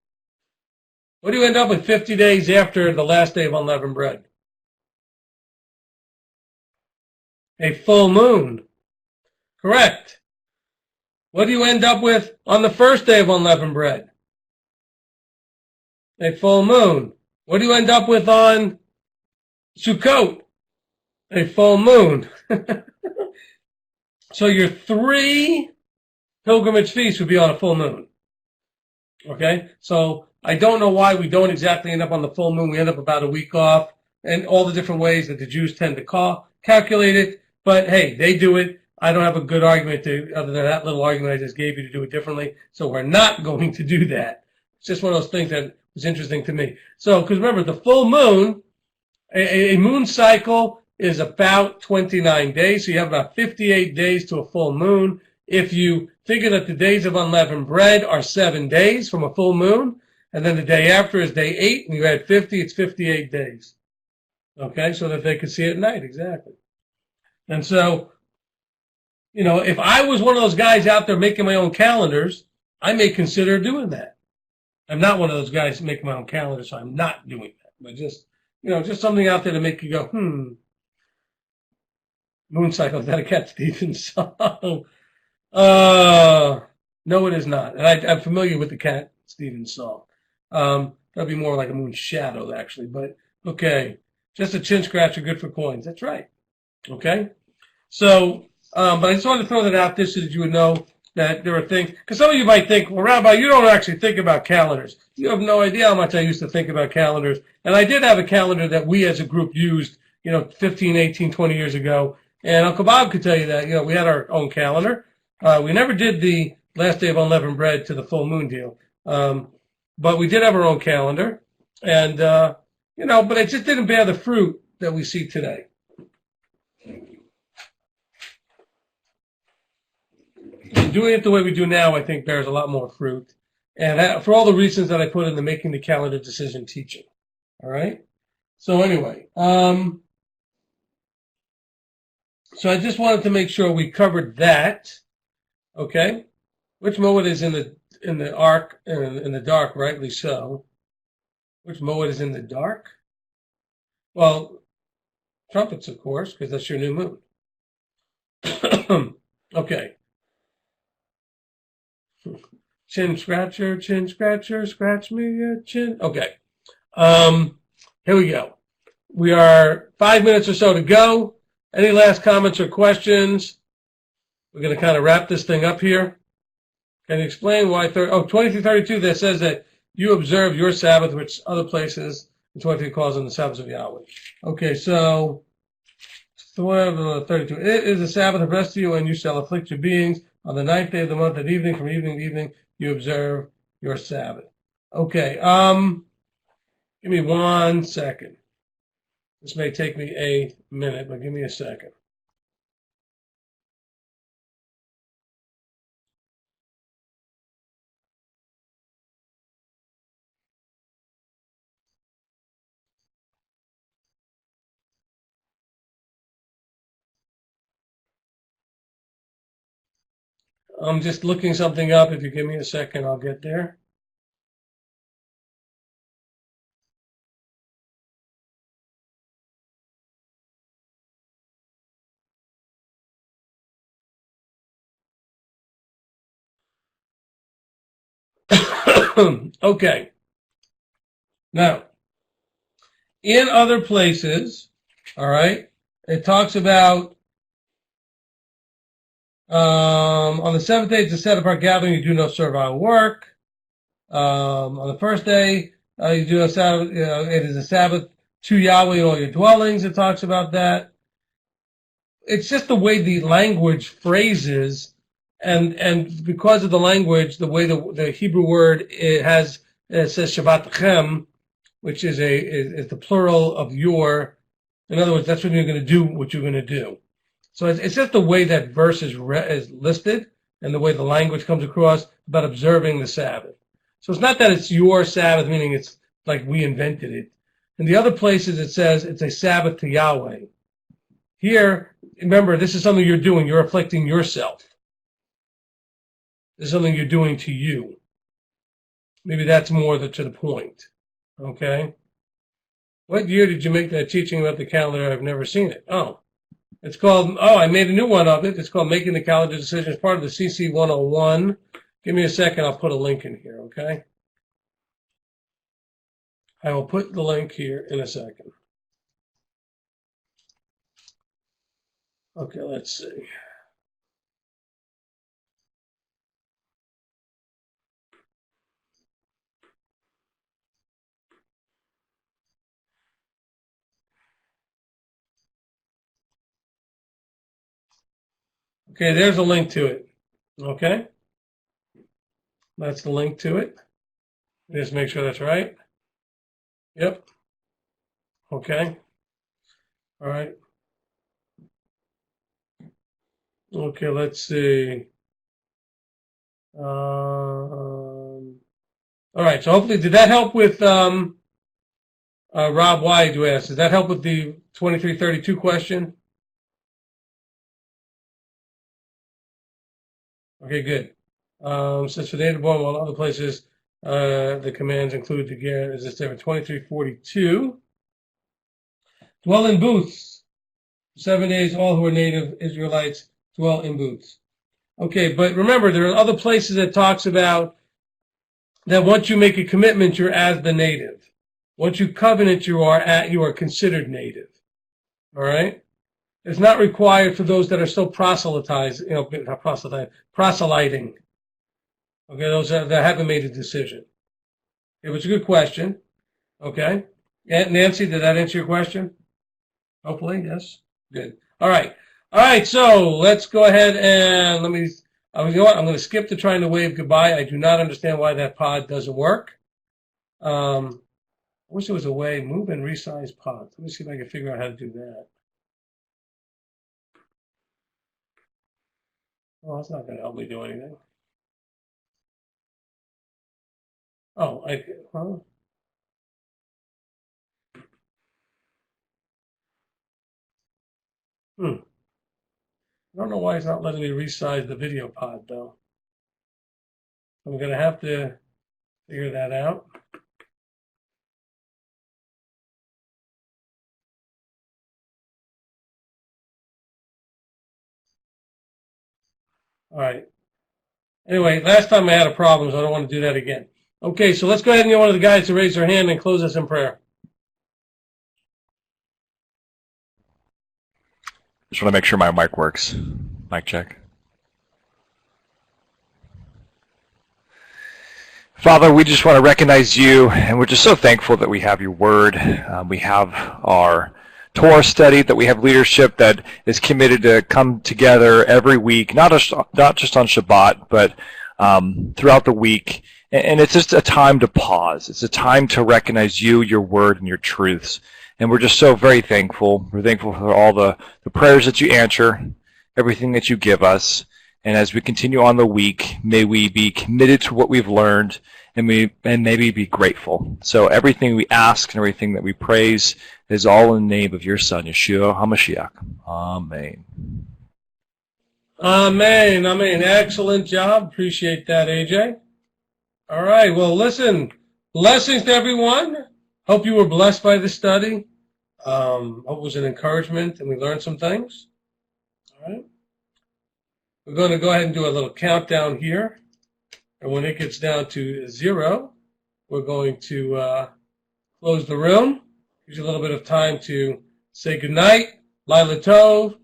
What do you end up with 50 days after the last day of unleavened bread? A full moon. Correct. What do you end up with on the first day of unleavened bread? A full moon. What do you end up with on Sukkot? A full moon. So your 3 pilgrimage feasts would be on a full moon. Okay? So I don't know why we don't exactly end up on the full moon. We end up about a week off, and all the different ways that the Jews tend to calculate it. But hey, they do it. I don't have a good argument other than that little argument I just gave you to do it differently. So we're not going to do that. It's just one of those things that was interesting to me. So, because remember, the full moon, a moon cycle is about 29 days. So you have about 58 days to a full moon. If you figure that the days of unleavened bread are 7 days from a full moon, and then the day after is day 8, and you add 50, it's 58 days. Okay, so that they could see it at night, exactly. And so, if I was one of those guys out there making my own calendars, I may consider doing that. I'm not one of those guys making my own calendar, so I'm not doing that. But just, just something out there to make you go, moon cycle, is that a Cat Stevens song? No, it is not. And I'm familiar with the Cat Stevens song. That'd be more like a moon shadow, actually. But, okay. Just a chin scratcher, good for coins. That's right. Okay? So, but I just wanted to throw that out there so that you would know that there are things, because some of you might think, well, Rabbi, you don't actually think about calendars. You have no idea how much I used to think about calendars. And I did have a calendar that we as a group used, 15, 18, 20 years ago. And Uncle Bob could tell you that, we had our own calendar. We never did the last day of unleavened bread to the full moon deal. But we did have our own calendar. And, but it just didn't bear the fruit that we see today. And doing it the way we do now, I think, bears a lot more fruit. And for all the reasons that I put in the making the calendar decision teaching. All right? So anyway, so I just wanted to make sure we covered that. Okay? Which moed is in the ark, in the dark, rightly so. Which moed is in the dark? Well, trumpets, of course, because that's your new moon. Okay. Chin scratcher, scratch me a chin. Okay. Here we go. We are 5 minutes or so to go. Any last comments or questions? We're going to kind of wrap this thing up here. Can you explain why 23:32 that says that you observe your Sabbath, which other places in 23 calls on the Sabbath of Yahweh. Okay, so 32. It is a Sabbath of rest to you, and you shall afflict your beings. On the 9th day of the month at evening, from evening to evening, you observe your Sabbath. Okay, give me 1 second. This may take me a minute, but give me a second. I'm just looking something up. If you give me a second, I'll get there. Okay. Now, in other places, all right, it talks about on the seventh day it's a set apart gathering, you do no servile work. On the first day, you do a Sabbath, it is a Sabbath to Yahweh in all your dwellings. It talks about that. It's just the way the language phrases, and because of the language, the way the Hebrew word it says Shabbatchem, which is the plural of your. In other words, that's when you're going to do what you're going to do. So it's just the way that verse is listed and the way the language comes across about observing the Sabbath. So it's not that it's your Sabbath, meaning it's like we invented it. In the other places, it says it's a Sabbath to Yahweh. Here, remember, this is something you're doing. You're afflicting yourself. This is something you're doing to you. Maybe that's more to the point. Okay? What year did you make that teaching about the calendar? I've never seen it. It's called, I made a new one of it. It's called Making the Calendar Decision. It's part of the CC 101. Give me a second. I'll put a link in here, okay? I will put the link here in a second. Okay, let's see. Okay, there's a link to it. Okay? That's the link to it. Just make sure that's right. Yep. Okay. All right. Okay, let's see. All right, so hopefully, did that help with, Rob Wide, you asked, did that help with the 2332 question? Okay, good. Since for the data born, while other places, the commands include the gear, is this different? 2342. Dwell in booths. 7 days, all who are native Israelites dwell in booths. Okay, but remember, there are other places that talks about that once you make a commitment, you're as the native. Once you covenant, you are considered native. All right? It's not required for those that are still proselytizing. Okay, those that haven't made a decision. It was a good question. Okay. Nancy, did that answer your question? Hopefully, yes. Good. All right. All right, so let's go ahead and you know what? I'm going to skip to trying to wave goodbye. I do not understand why that pod doesn't work. I wish there was a way, move and resize pods. Let me see if I can figure out how to do that. Well, that's not going to help me do anything. Oh, well. I don't know why it's not letting me resize the video pod, though. I'm going to have to figure that out. All right. Anyway, last time I had a problem, so I don't want to do that again. Okay, so let's go ahead and get one of the guys to raise their hand and close us in prayer.
Just want to make sure my mic works. Mic check. Father, we just want to recognize you, and we're just so thankful that we have your word. We have our Torah study, that we have leadership that is committed to come together every week, not just on Shabbat, but throughout the week. And it's just a time to pause. It's a time to recognize you, your word, and your truths. And we're just so very thankful. We're thankful for all the prayers that you answer, everything that you give us. And as we continue on the week, may we be committed to what we've learned, and maybe be grateful. So everything we ask and everything that we praise is all in the name of your Son, Yeshua HaMashiach. Amen.
Amen. Amen. Excellent job. Appreciate that, AJ. All right. Well, listen. Blessings to everyone. Hope you were blessed by the study. Hope it was an encouragement and we learned some things. All right. We're going to go ahead and do a little countdown here. And when it gets down to 0, we're going to close the room. Gives you a little bit of time to say goodnight. Laila Tov.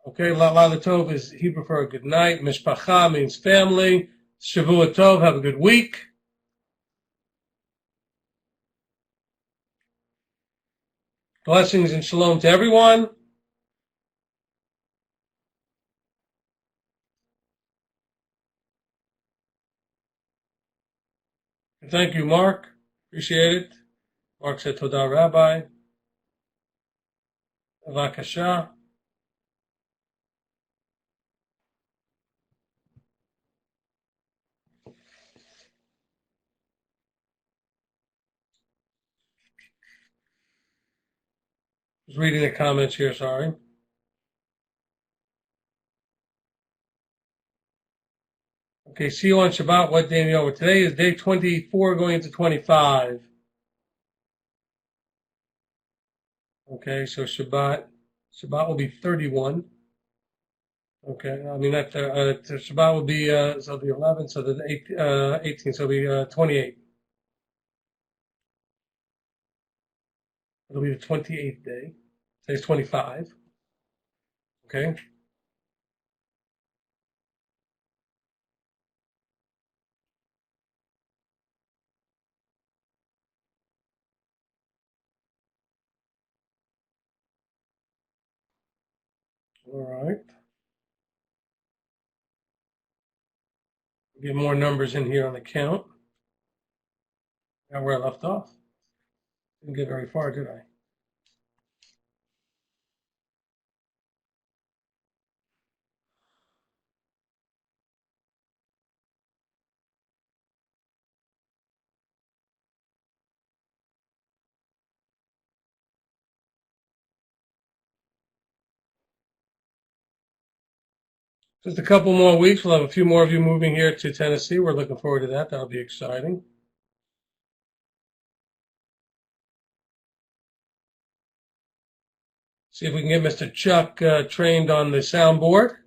Okay, Laila Tov is Hebrew for good night. Mishpacha means family. Shavua Tov, have a good week. Blessings and shalom to everyone. Thank you, Mark. Appreciate it. Mark said, Todah, Rabbi. Avakasha. I was reading the comments here, sorry. Okay, see you on Shabbat. What day are we over? Today is day 24 going into 25. Okay, so Shabbat will be 31. Okay, I mean, Shabbat will be, so the 11th, so the 18th, so it'll be 28. It'll be the 28th day. Today's 25. Okay. All right. Get more numbers in here on the count. Now where I left off. Didn't get very far, did I? Just a couple more weeks. We'll have a few more of you moving here to Tennessee. We're looking forward to that. That'll be exciting. See if we can get Mr. Chuck trained on the soundboard. Of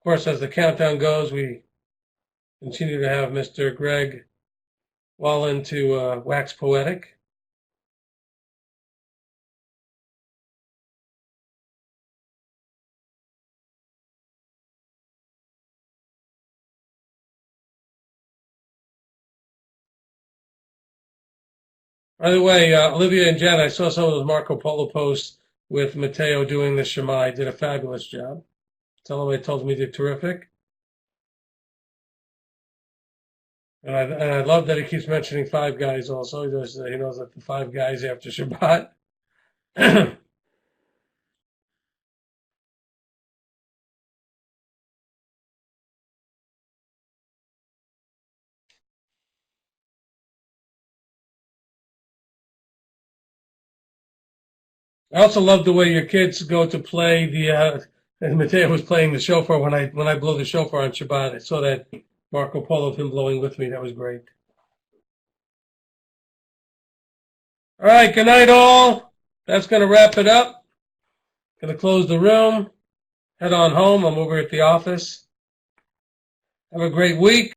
course, as the countdown goes, we continue to have Mr. Greg Wallen to wax poetic. By the way, Olivia and Jen, I saw some of those Marco Polo posts with Matteo doing the Shema. He did a fabulous job. Tell him I told him he did terrific. And I love that he keeps mentioning Five Guys also. He knows that the Five Guys after Shabbat. I also love the way your kids go to play the, and Matteo was playing the shofar when I blow the shofar on Shabbat. I saw that Marco Polo of him blowing with me. That was great. All right, good night all. That's going to wrap it up. Going to close the room. Head on home. I'm over at the office. Have a great week.